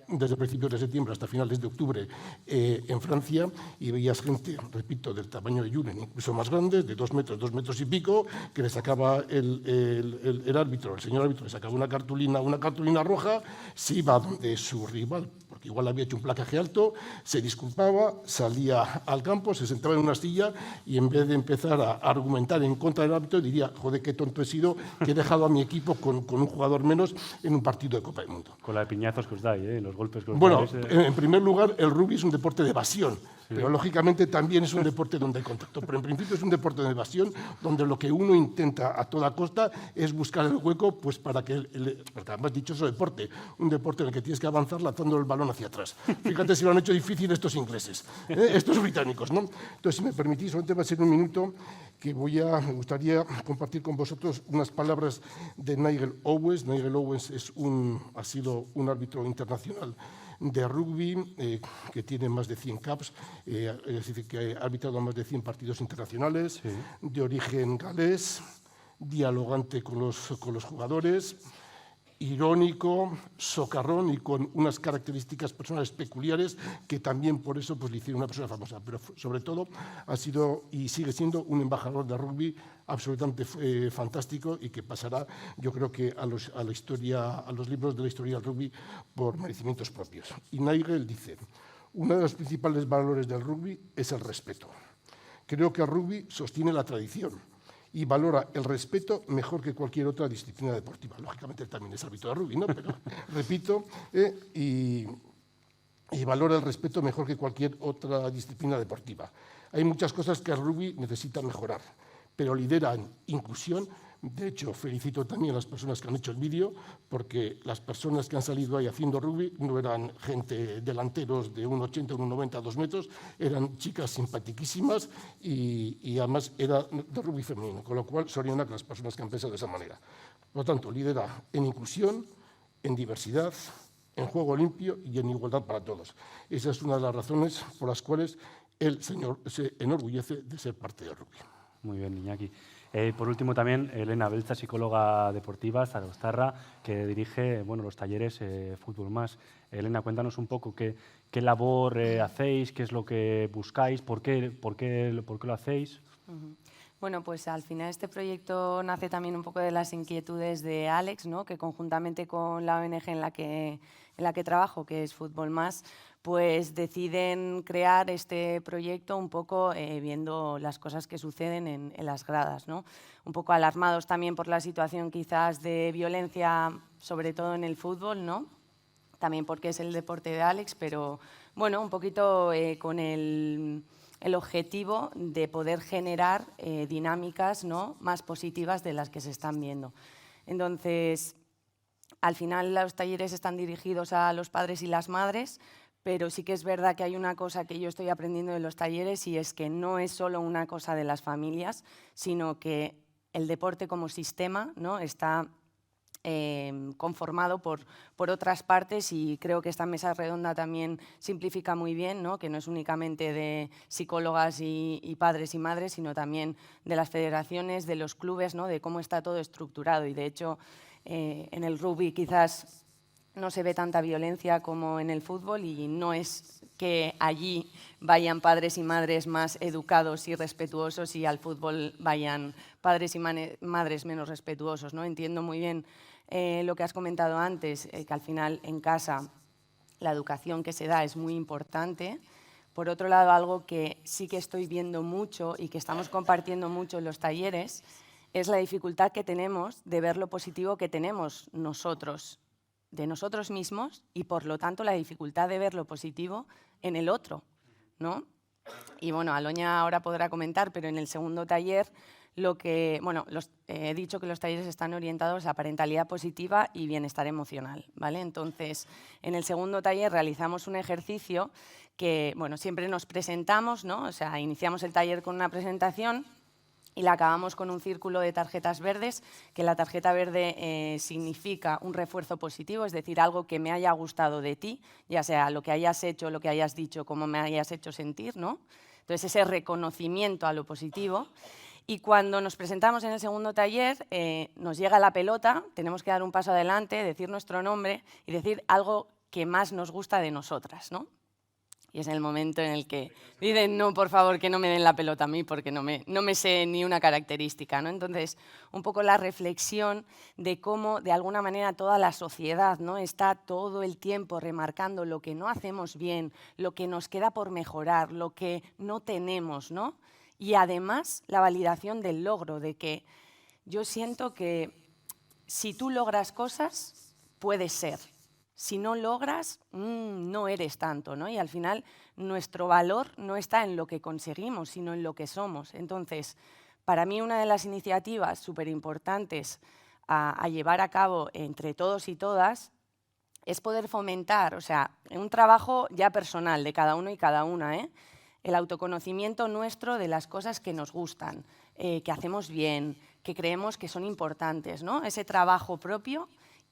de septiembre hasta finales de octubre en Francia, y veías gente, repito, del tamaño de Julen, incluso más grandes, de 2 metros y pico, que le sacaba el árbitro, el señor árbitro, le sacaba una cartulina roja, se iba donde su rival, porque igual había hecho un placaje alto, se disculpaba, salía al campo, se sentaba en una silla y en vez de empezar a argumentar en contra del árbitro, diría, joder, qué tonto he sido, que he dejado a mi equipo con un jugador menos en un partido de Copa del Mundo. Con la de piñazos que os dais, los golpes que os dais. Bueno, en primer lugar, el rugby es un deporte de evasión. Pero lógicamente también es un deporte donde hay contacto. Pero en principio es un deporte de evasión donde lo que uno intenta a toda costa es buscar el hueco pues para que, porque además dichoso deporte, un deporte en el que tienes que avanzar lanzando el balón hacia atrás. Fíjate si lo han hecho difícil estos ingleses, estos británicos, ¿no? Entonces, si me permitís, solamente va a ser un minuto que me gustaría compartir con vosotros unas palabras de Nigel Owens. Nigel Owens ha sido un árbitro internacional de rugby que tiene más de 100 caps, es decir, que ha arbitrado más de 100 partidos internacionales, de origen galés, dialogante con los jugadores, irónico, socarrón y con unas características personales peculiares que también por eso pues, le hicieron una persona famosa. Pero sobre todo ha sido y sigue siendo un embajador de rugby absolutamente fantástico y que pasará, yo creo que a los libros de la historia del rugby por merecimientos propios. Y Nigel dice, uno de los principales valores del rugby es el respeto. Creo que el rugby sostiene la tradición y valora el respeto mejor que cualquier otra disciplina deportiva. Lógicamente él también es árbitro de rugby, ¿no? Pero repito, y valora el respeto mejor que cualquier otra disciplina deportiva. Hay muchas cosas que el rugby necesita mejorar, pero lideran inclusión, De hecho, felicito también a las personas que han hecho el vídeo, porque las personas que han salido ahí haciendo rugby no eran gente delanteros de 1,80, 1,90, 2 metros, eran chicas simpatiquísimas y además era de rugby femenino, con lo cual sorprende a las personas que han pensado de esa manera. Por lo tanto, lidera en inclusión, en diversidad, en juego limpio y en igualdad para todos. Esa es una de las razones por las cuales el señor se enorgullece de ser parte del rugby. Muy bien, Iñaki. Por último, también Elena Belza, psicóloga deportiva, zarauztarra, que dirige los talleres Fútbol Más. Elena, cuéntanos un poco qué labor hacéis, qué es lo que buscáis, por qué lo hacéis. Bueno, pues al final este proyecto nace también un poco de las inquietudes de Alex, ¿no? Que conjuntamente con la ONG en la que trabajo, que es Fútbol Más, pues deciden crear este proyecto un poco viendo las cosas que suceden en las gradas, ¿no? Un poco alarmados también por la situación quizás de violencia, sobre todo en el fútbol, ¿no? También porque es el deporte de Alex, pero bueno, un poquito con el objetivo de poder generar dinámicas, ¿no?, más positivas de las que se están viendo. Entonces, al final los talleres están dirigidos a los padres y las madres, pero sí que es verdad que hay una cosa que yo estoy aprendiendo de los talleres y es que no es solo una cosa de las familias, sino que el deporte como sistema, ¿no?, está conformado por otras partes y creo que esta mesa redonda también simplifica muy bien, ¿no?, que no es únicamente de psicólogas y padres y madres, sino también de las federaciones, de los clubes, ¿no?, de cómo está todo estructurado. Y de hecho, en el rugby quizás no se ve tanta violencia como en el fútbol y no es que allí vayan padres y madres más educados y respetuosos y al fútbol vayan padres y madres menos respetuosos, ¿no? Entiendo muy bien lo que has comentado antes, que al final en casa la educación que se da es muy importante. Por otro lado, algo que sí que estoy viendo mucho y que estamos compartiendo mucho en los talleres es la dificultad que tenemos de ver lo positivo que tenemos nosotros, de nosotros mismos y, por lo tanto, la dificultad de ver lo positivo en el otro, ¿no? Y bueno, Aloña ahora podrá comentar, pero en el segundo taller he dicho que los talleres están orientados a parentalidad positiva y bienestar emocional, ¿vale? Entonces, en el segundo taller realizamos un ejercicio que, siempre nos presentamos, ¿no? O sea, iniciamos el taller con una presentación y la acabamos con un círculo de tarjetas verdes, que la tarjeta verde significa un refuerzo positivo, es decir, algo que me haya gustado de ti, ya sea lo que hayas hecho, lo que hayas dicho, cómo me hayas hecho sentir, ¿no? Entonces, ese reconocimiento a lo positivo. Y cuando nos presentamos en el segundo taller, nos llega la pelota, tenemos que dar un paso adelante, decir nuestro nombre y decir algo que más nos gusta de nosotras, ¿no? Y es el momento en el que dicen, no, por favor, que no me den la pelota a mí porque no me sé ni una característica, ¿no? Entonces, un poco la reflexión de cómo, de alguna manera, toda la sociedad, ¿no?, está todo el tiempo remarcando lo que no hacemos bien, lo que nos queda por mejorar, lo que no tenemos, ¿no? Y además, la validación del logro, de que yo siento que si tú logras cosas, puedes ser. Si no logras, no eres tanto, ¿no? Y al final nuestro valor no está en lo que conseguimos, sino en lo que somos. Entonces, para mí una de las iniciativas súper importantes a llevar a cabo entre todos y todas es poder fomentar, o sea, un trabajo ya personal de cada uno y cada una, el autoconocimiento nuestro de las cosas que nos gustan, que hacemos bien, que creemos que son importantes, ¿no? Ese trabajo propio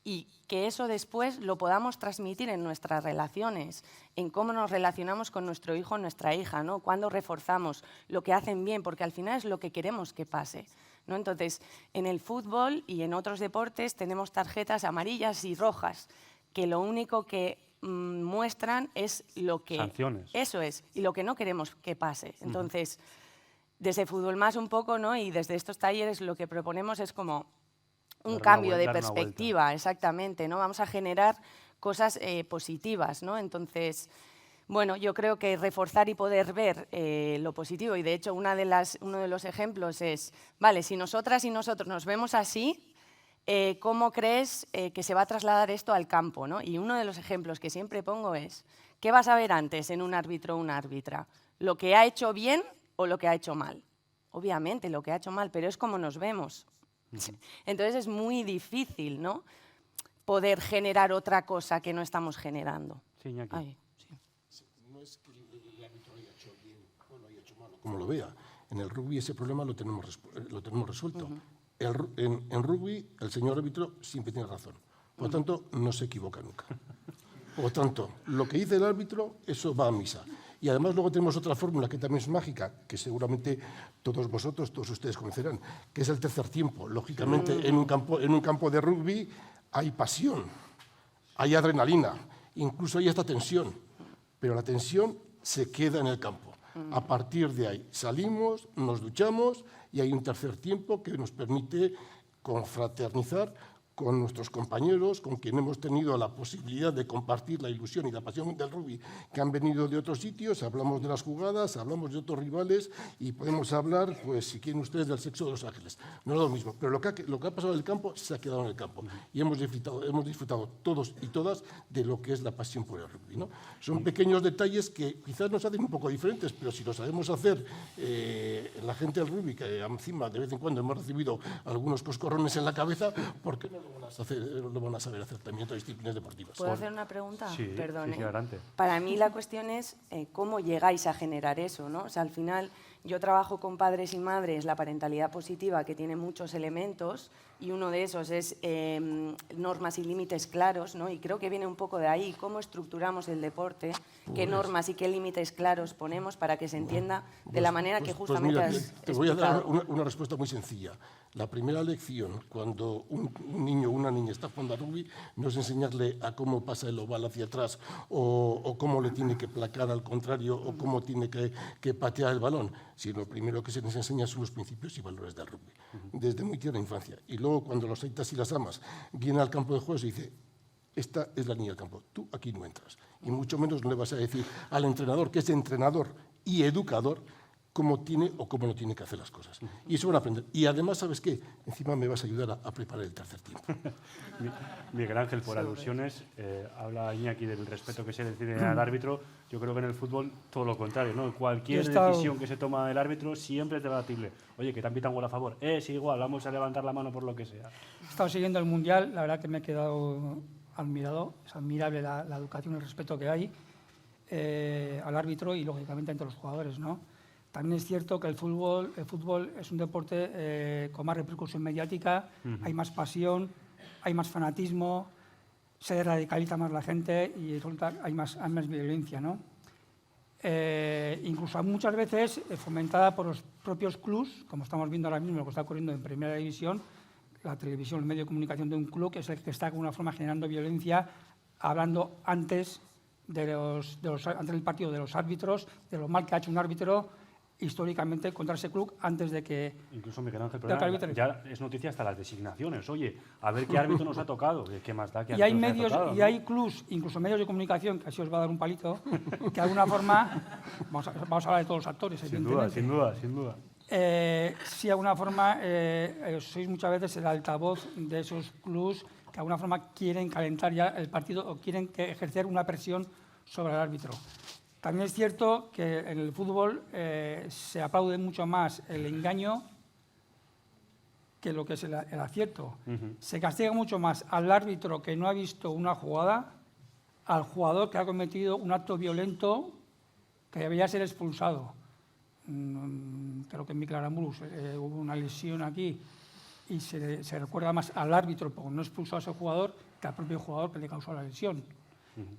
y que eso después lo podamos transmitir en nuestras relaciones, en cómo nos relacionamos con nuestro hijo o nuestra hija, ¿no? Cuando reforzamos lo que hacen bien, porque al final es lo que queremos que pase, ¿no? Entonces, en el fútbol y en otros deportes tenemos tarjetas amarillas y rojas, que lo único que muestran es lo que... Sanciones. Eso es, y lo que no queremos que pase. Entonces, desde Fútbol Más un poco, ¿no?, y desde estos talleres lo que proponemos es como un cambio de perspectiva, exactamente, ¿no? Vamos a generar cosas positivas, ¿no? Entonces, bueno, yo creo que reforzar y poder ver lo positivo, y de hecho uno de los ejemplos es, vale, si nosotras y nosotros nos vemos así, ¿cómo crees que se va a trasladar esto al campo, ¿no? Y uno de los ejemplos que siempre pongo es, ¿qué vas a ver antes en un árbitro o una árbitra? ¿Lo que ha hecho bien o lo que ha hecho mal? Obviamente lo que ha hecho mal, pero es como nos vemos. Entonces es muy difícil, ¿no?, poder generar otra cosa que no estamos generando. Sí, Iñaki. Ay, sí. No es que el árbitro lo haya hecho bien o lo haya hecho mal, como lo vea. En el rugby ese problema lo tenemos resuelto. En rugby el señor árbitro siempre tiene razón. Por lo tanto, no se equivoca nunca. Por lo tanto, lo que dice el árbitro, eso va a misa. Y además luego tenemos otra fórmula que también es mágica, que seguramente todos vosotros, todos ustedes conocerán, que es el tercer tiempo. Lógicamente, en un campo de rugby hay pasión, hay adrenalina, incluso hay esta tensión, pero la tensión se queda en el campo. A partir de ahí salimos, nos duchamos y hay un tercer tiempo que nos permite confraternizar con nuestros compañeros, con quien hemos tenido la posibilidad de compartir la ilusión y la pasión del rugby, que han venido de otros sitios, hablamos de las jugadas, hablamos de otros rivales y podemos hablar, pues si quieren ustedes, del sexo de los ángeles. No es lo mismo, pero lo que ha pasado en el campo se ha quedado en el campo y hemos disfrutado todos y todas de lo que es la pasión por el rugby, ¿no? Son pequeños detalles que quizás nos hacen un poco diferentes, pero si lo sabemos hacer la gente del rugby, que encima de vez en cuando hemos recibido algunos coscorrones en la cabeza, ¿por qué no lo van a saber hacer también otras disciplinas deportivas? ¿Puedo hacer una pregunta? Sí, Perdón, sí, adelante. Para mí la cuestión es cómo llegáis a generar eso, ¿no? O sea, al final yo trabajo con padres y madres la parentalidad positiva, que tiene muchos elementos, y uno de esos es normas y límites claros, ¿no? Y creo que viene un poco de ahí, cómo estructuramos el deporte, qué normas y qué límites claros ponemos para que se entienda de la manera que justamente mira, has te voy a dar explicado. una respuesta muy sencilla. La primera lección, cuando un niño o una niña está jugando a rugby, no es enseñarle a cómo pasa el oval hacia atrás o cómo le tiene que placar al contrario o cómo tiene que patear el balón, sino lo primero que se les enseña son los principios y valores del rugby, desde muy tierna infancia. Y luego, cuando los aitas y las amas vienen al campo de juego, se dice: esta es la niña del campo, tú aquí no entras. Y mucho menos no le vas a decir al entrenador, que es entrenador y educador, cómo tiene o cómo no tiene que hacer las cosas. Y eso van a aprender. Y además, ¿sabes qué? Encima me vas a ayudar a preparar el tercer tiempo. Miguel Ángel, por alusiones, habla Iñaki del respeto que se le tiene al árbitro. Yo creo que en el fútbol todo lo contrario, ¿no? Cualquier decisión que se toma el árbitro siempre es debatible. Oye, que te han pitado un gol a favor. Sí, igual, vamos a levantar la mano por lo que sea. He estado siguiendo el Mundial, la verdad que me he quedado admirado. Es admirable la educación y el respeto que hay al árbitro y, lógicamente, entre los jugadores, ¿no? También es cierto que el fútbol es un deporte con más repercusión mediática, hay más pasión, hay más fanatismo, se radicaliza más la gente y resulta, hay más violencia, ¿no? Incluso muchas veces fomentada por los propios clubs, como estamos viendo ahora mismo lo que está ocurriendo en Primera División, la televisión, el medio de comunicación de un club, que es el que está de alguna forma generando violencia, hablando antes antes del partido de los árbitros, de lo mal que ha hecho un árbitro históricamente contra ese club antes de que... Incluso, Miguel Ángel, perdona, ya es noticia hasta las designaciones. Oye, a ver qué árbitro nos ha tocado. ¿Qué más da? Y hay medios, y hay clubs, incluso medios de comunicación, que así os va a dar un palito, que de alguna forma... Vamos a hablar de todos los actores, evidentemente. Sin duda. Sí, de alguna forma, sois muchas veces el altavoz de esos clubs que de alguna forma quieren calentar ya el partido o quieren ejercer una presión sobre el árbitro. También es cierto que en el fútbol se aplaude mucho más el engaño que lo que es el acierto. Se castiga mucho más al árbitro que no ha visto una jugada, al jugador que ha cometido un acto violento que debería ser expulsado. Creo que en Miclarambús hubo una lesión aquí y se recuerda más al árbitro porque no expulsó a ese jugador que al propio jugador que le causó la lesión.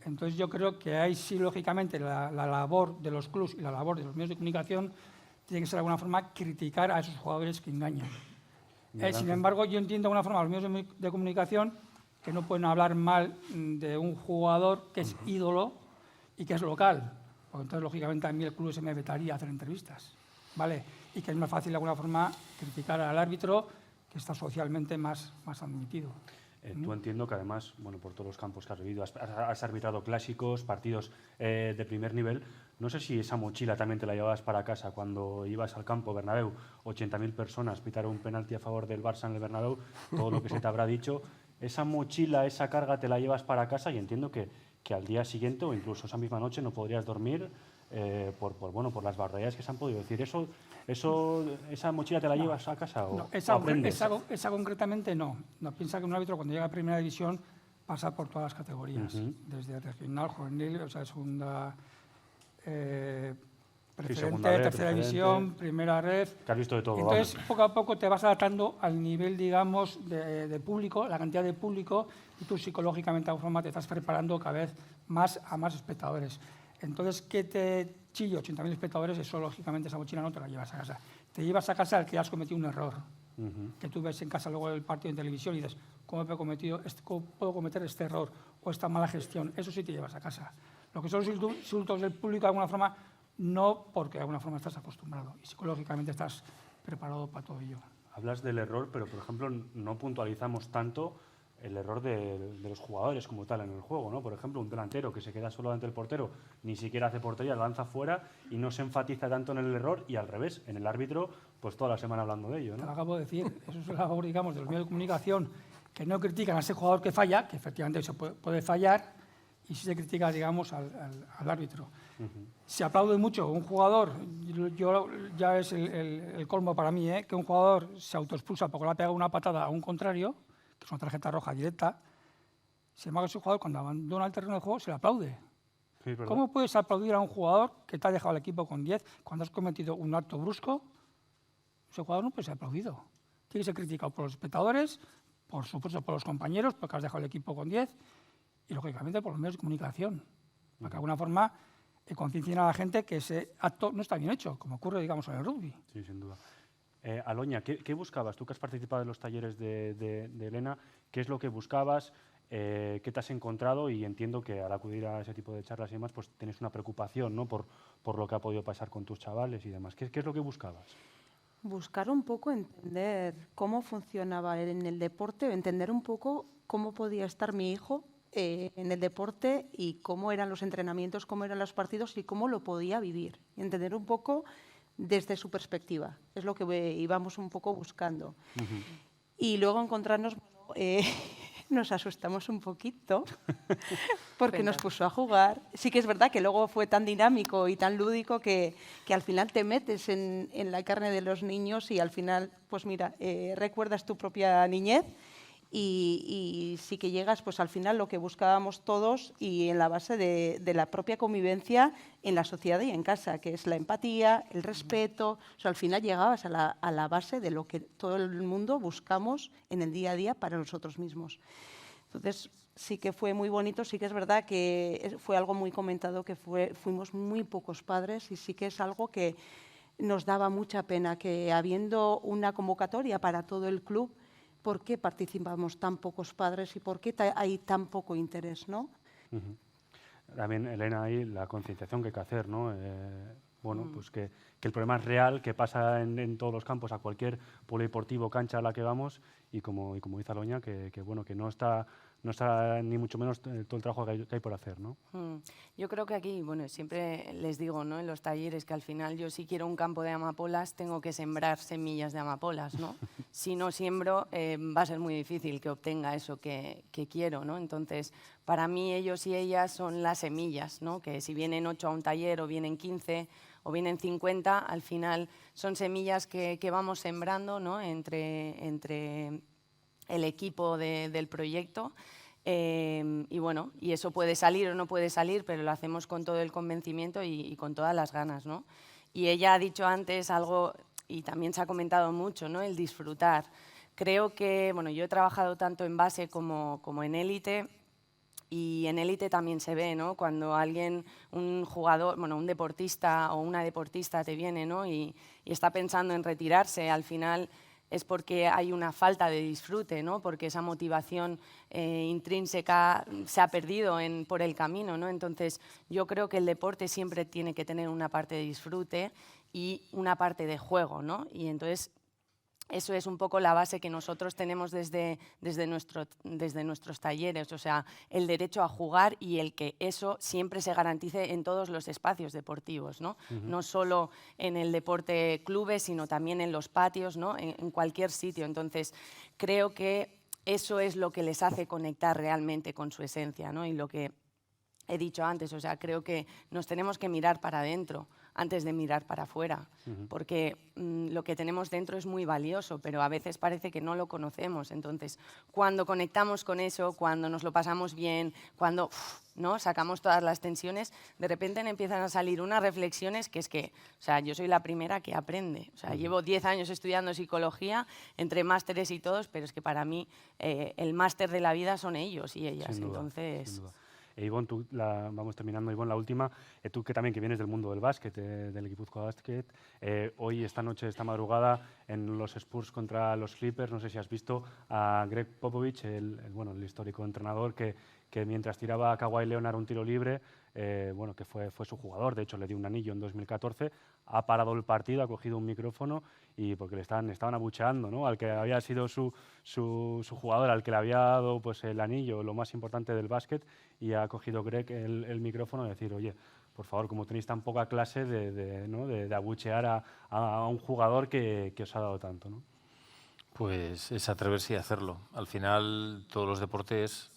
Entonces yo creo que ahí sí, lógicamente, la labor de los clubs y la labor de los medios de comunicación tiene que ser de alguna forma criticar a esos jugadores que engañan. Sin embargo, yo entiendo de alguna forma a los medios de comunicación que no pueden hablar mal de un jugador que es ídolo y que es local. Porque entonces, lógicamente, a mí el club se me vetaría hacer entrevistas, ¿vale? Y que es más fácil de alguna forma criticar al árbitro que está socialmente más admitido. Tú entiendo que además, bueno, por todos los campos que has vivido, has arbitrado clásicos, partidos de primer nivel. No sé si esa mochila también te la llevabas para casa cuando ibas al campo Bernabéu, 80.000 personas pitaron un penalti a favor del Barça en el Bernabéu, todo lo que se te habrá dicho. Esa mochila, esa carga te la llevas para casa y entiendo que al día siguiente o incluso esa misma noche no podrías dormir por las barbaridades que se han podido decir. ¿Esa mochila te la llevas a casa o aprendes? Esa concretamente no. No piensa que un árbitro cuando llega a primera división pasa por todas las categorías, desde regional, juvenil, o sea, segunda, preferente, tercera división, primera red. Que has visto de todo. Entonces, vamos. poco a poco te vas adaptando al nivel, digamos, de público, la cantidad de público, y tú psicológicamente de alguna forma te estás preparando cada vez más a más espectadores. Entonces, ¿qué te chillo? 80.000 espectadores, eso lógicamente esa mochila no te la llevas a casa. Te llevas a casa el que has cometido un error. Que tú ves en casa luego el partido en televisión y dices, ¿cómo puedo cometer este error o esta mala gestión? Eso sí te llevas a casa. Lo que son los insultos del público, de alguna forma, no, porque de alguna forma estás acostumbrado y psicológicamente estás preparado para todo ello. Hablas del error, pero por ejemplo no puntualizamos tanto el error de los jugadores como tal en el juego, ¿no? Por ejemplo, un delantero que se queda solo ante el portero, ni siquiera hace portería, lanza fuera y no se enfatiza tanto en el error, y al revés, en el árbitro, pues toda la semana hablando de ello, ¿no? Te lo acabo de decir, eso es la labor, digamos, de los medios de comunicación, que no critican a ese jugador que falla, que efectivamente se puede fallar, y sí se critica, digamos, al árbitro. Se aplaude mucho un jugador, ya es el colmo para mí, que un jugador se autoexpulsa porque le ha pegado una patada a un contrario, que es una tarjeta roja directa. Sin embargo, ese jugador, cuando abandona el terreno de juego, se le aplaude. Sí, ¿Cómo puedes aplaudir a un jugador que te ha dejado el equipo con 10 cuando has cometido un acto brusco? Ese jugador no puede ser aplaudido. Tiene que ser criticado por los espectadores, por supuesto por los compañeros, porque has dejado el equipo con 10, y lógicamente por los medios de comunicación, para que de alguna forma conciencien a la gente que ese acto no está bien hecho, como ocurre, digamos, en el rugby. Sí, sin duda. Aloña, ¿qué buscabas? Tú que has participado en los talleres de Elena, ¿qué es lo que buscabas? ¿Qué te has encontrado? Y entiendo que al acudir a ese tipo de charlas y demás, pues tienes una preocupación, ¿no? por lo que ha podido pasar con tus chavales y demás. ¿Qué es lo que buscabas? Buscar un poco entender cómo funcionaba en el deporte, entender un poco cómo podía estar mi hijo en el deporte y cómo eran los entrenamientos, cómo eran los partidos y cómo lo podía vivir. Entender un poco desde su perspectiva. Es lo que íbamos un poco buscando. Y luego encontrarnos, nos asustamos un poquito porque nos puso a jugar. Sí que es verdad que luego fue tan dinámico y tan lúdico que al final te metes en la carne de los niños y al final, pues mira, recuerdas tu propia niñez. Y sí que llegas pues al final lo que buscábamos todos y en la base de la propia convivencia en la sociedad y en casa, que es la empatía, el respeto. O sea, al final llegabas a la base de lo que todo el mundo buscamos en el día a día para nosotros mismos. Entonces sí que fue muy bonito, sí que es verdad que fue algo muy comentado, que fuimos muy pocos padres y sí que es algo que nos daba mucha pena, que habiendo una convocatoria para todo el club, ¿por qué participamos tan pocos padres y por qué hay tan poco interés, ¿no? También, Elena, ahí la concienciación que hay que hacer, ¿no? Pues que el problema es real, que pasa en todos los campos, a cualquier polideportivo, cancha a la que vamos, y como dice Aloña, que no está ni mucho menos todo el trabajo que hay por hacer, ¿no? Yo creo que aquí, bueno, siempre les digo, ¿no? En los talleres, que al final yo si quiero un campo de amapolas tengo que sembrar semillas de amapolas, ¿no? Si no siembro va a ser muy difícil que obtenga eso que quiero, ¿no? Entonces, para mí ellos y ellas son las semillas, ¿no? Que si vienen 8 a un taller o vienen 15 o vienen 50, al final son semillas que vamos sembrando, ¿no? Entre el equipo del proyecto. Y bueno, y eso puede salir o no puede salir, pero lo hacemos con todo el convencimiento y con todas las ganas, ¿no? Y ella ha dicho antes algo, y también se ha comentado mucho, ¿no? El disfrutar. Creo que, bueno, yo he trabajado tanto en base como en élite, y en élite también se ve, ¿no? Cuando alguien, un jugador, bueno, un deportista o una deportista te viene, ¿no? Y está pensando en retirarse, al final es porque hay una falta de disfrute, ¿no? Porque esa motivación intrínseca se ha perdido por el camino, ¿no? Entonces, yo creo que el deporte siempre tiene que tener una parte de disfrute y una parte de juego, ¿no? Y entonces, eso es un poco la base que nosotros tenemos desde nuestros talleres, o sea, el derecho a jugar y el que eso siempre se garantice en todos los espacios deportivos, ¿no? No solo en el deporte clubes, sino también en los patios, ¿no? En cualquier sitio. Entonces, creo que eso es lo que les hace conectar realmente con su esencia, ¿no? Y lo que he dicho antes, o sea, creo que nos tenemos que mirar para adentro antes de mirar para afuera, porque lo que tenemos dentro es muy valioso, pero a veces parece que no lo conocemos. Entonces, cuando conectamos con eso, cuando nos lo pasamos bien, cuando ¿no? sacamos todas las tensiones, de repente empiezan a salir unas reflexiones que es que, o sea, yo soy la primera que aprende. O sea, llevo 10 años estudiando psicología, entre másteres y todos, pero es que para mí el máster de la vida son ellos y ellas. Sin duda, Entonces... sin duda. Ivonne, vamos terminando, Ivonne, la última. Tú que también que vienes del mundo del básquet, del Guipúzcoa Basket, hoy, esta noche, esta madrugada, en los Spurs contra los Clippers, no sé si has visto a Greg Popovich, el histórico entrenador que mientras tiraba a Kawhi Leonard un tiro libre, que fue su jugador, de hecho le dio un anillo en 2014, ha parado el partido, ha cogido un micrófono y porque le estaban abucheando, ¿no? Al que había sido su jugador, al que le había dado pues, el anillo, lo más importante del básquet, y ha cogido Greg el micrófono y decir, oye, por favor, como tenéis tan poca clase de abuchear a un jugador que os ha dado tanto, ¿no? Pues es atreverse y hacerlo. Al final, todos los deportes,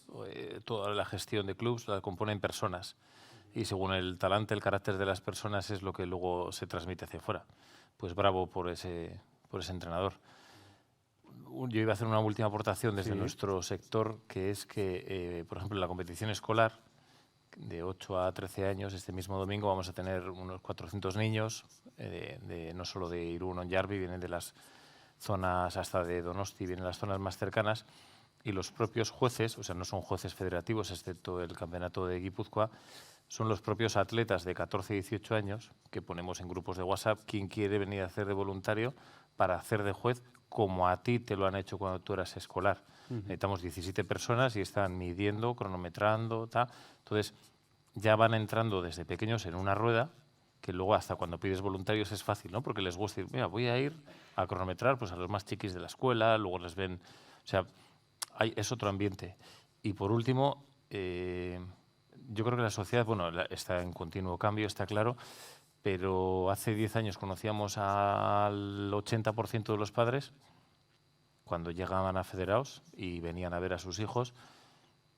toda la gestión de clubs la componen personas. Y según el talante, el carácter de las personas es lo que luego se transmite hacia afuera. Pues bravo por ese entrenador. Yo iba a hacer una última aportación desde nuestro sector, que es que, por ejemplo, en la competición escolar, de 8 a 13 años, este mismo domingo vamos a tener unos 400 niños, no solo de Irún o Ondarbi, vienen de las zonas hasta de Donosti, vienen las zonas más cercanas, y los propios jueces, o sea, no son jueces federativos, excepto el campeonato de Guipúzcoa, son los propios atletas de 14 y 18 años que ponemos en grupos de WhatsApp quien quiere venir a hacer de voluntario para hacer de juez como a ti te lo han hecho cuando tú eras escolar. Necesitamos 17 personas y están midiendo, cronometrando, tal. Entonces, ya van entrando desde pequeños en una rueda que luego hasta cuando pides voluntarios es fácil, ¿no? Porque les gusta decir, mira, voy a ir a cronometrar pues, a los más chiquis de la escuela, luego les ven... O sea, es otro ambiente. Y por último, yo creo que la sociedad, está en continuo cambio, está claro, pero hace 10 años conocíamos al 80% de los padres cuando llegaban a federados y venían a ver a sus hijos.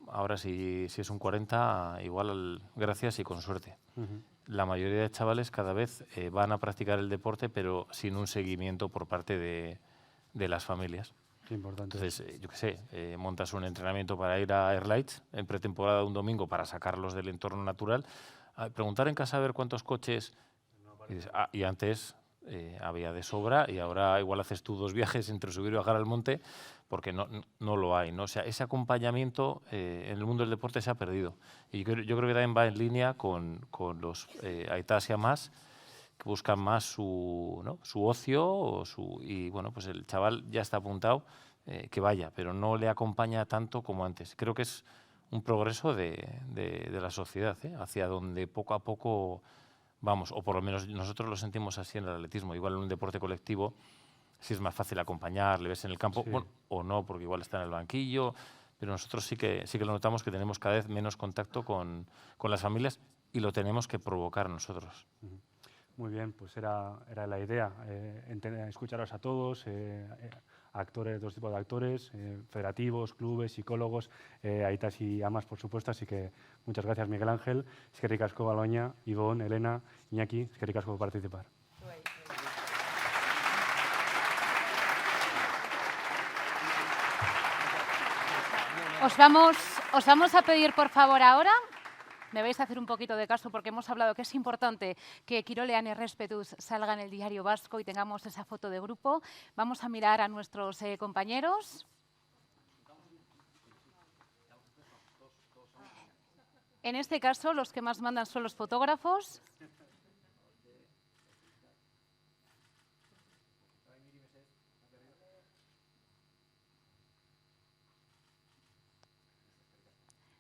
Ahora, si es un 40, igual gracias y con suerte. La mayoría de chavales cada vez van a practicar el deporte, pero sin un seguimiento por parte de las familias. Qué importante. Entonces, yo qué sé, montas un entrenamiento para ir a Airlights en pretemporada un domingo para sacarlos del entorno natural. Preguntar en casa a ver cuántos coches... Y antes había de sobra y ahora igual haces tú 2 viajes entre subir y bajar al monte porque no lo hay, ¿no? O sea, ese acompañamiento en el mundo del deporte se ha perdido. Y yo creo que también va en línea con los aitas y amas que buscan más su ocio y bueno, pues el chaval ya está apuntado que vaya, pero no le acompaña tanto como antes. Creo que es un progreso de la sociedad, hacia donde poco a poco vamos, o por lo menos nosotros lo sentimos así en el atletismo. Igual en un deporte colectivo sí es más fácil acompañar, le ves en el campo, bueno, o no, porque igual está en el banquillo, pero nosotros sí que lo notamos que tenemos cada vez menos contacto con las familias y lo tenemos que provocar nosotros. Muy bien, pues era la idea, escucharos a todos, actores, dos tipos de actores, federativos, clubes, psicólogos, aitas y amas, por supuesto. Así que muchas gracias, Miguel Ángel. Eskerrik asko, Baloña, Ivonne, Elena, Iñaki, eskerrik asko por participar. Os vamos a pedir, por favor, ahora, me vais a hacer un poquito de caso porque hemos hablado que es importante que Kirolean Errespetus salga en el Diario Vasco y tengamos esa foto de grupo. Vamos a mirar a nuestros compañeros. En este caso, los que más mandan son los fotógrafos.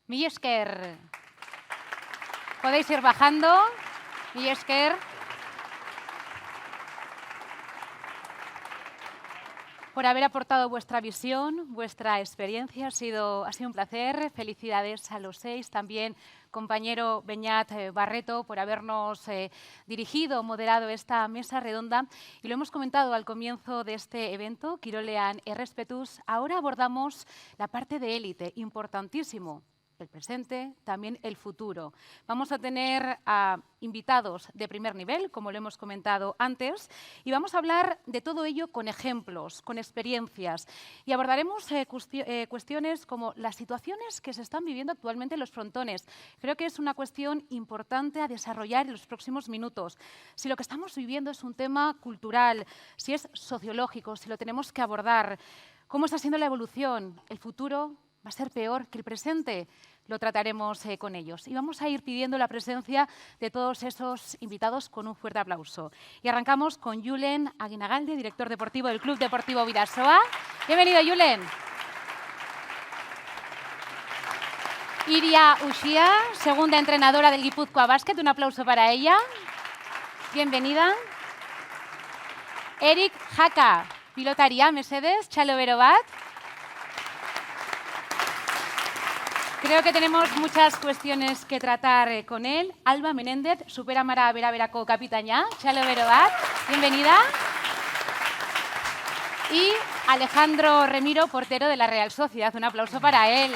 Mila esker. Podéis ir bajando. Mila esker. Por haber aportado vuestra visión, vuestra experiencia. Ha sido un placer. Felicidades a los 6. También, compañero Beñat Barreto, por habernos dirigido, moderado esta mesa redonda. Y lo hemos comentado al comienzo de este evento, Kirolean Errespetus. Ahora abordamos la parte de élite, importantísimo. el presente, también el futuro. Vamos a tener a invitados de primer nivel, como lo hemos comentado antes, y vamos a hablar de todo ello con ejemplos, con experiencias, y abordaremos cuestiones como las situaciones que se están viviendo actualmente en los frontones. Creo que es una cuestión importante a desarrollar en los próximos minutos. Si lo que estamos viviendo es un tema cultural, si es sociológico, si lo tenemos que abordar, cómo está siendo la evolución, el futuro va a ser peor que el presente. Lo trataremos con ellos. Y vamos a ir pidiendo la presencia de todos esos invitados con un fuerte aplauso. Y arrancamos con Julen Aguinagalde, director deportivo del Club Deportivo Bidasoa. Bienvenido, Julen. Iria Uxía, segunda entrenadora del Guipúzcoa Basket. Un aplauso para ella. Bienvenida. Eric Jaka, pilotaria mesedez, txalo bero bat. Creo que tenemos muchas cuestiones que tratar con él. Alba Menéndez, Superamara Beraberako kapitaina, txalo bero bat. Bienvenida. Y Alejandro Remiro, portero de la Real Sociedad. Un aplauso para él.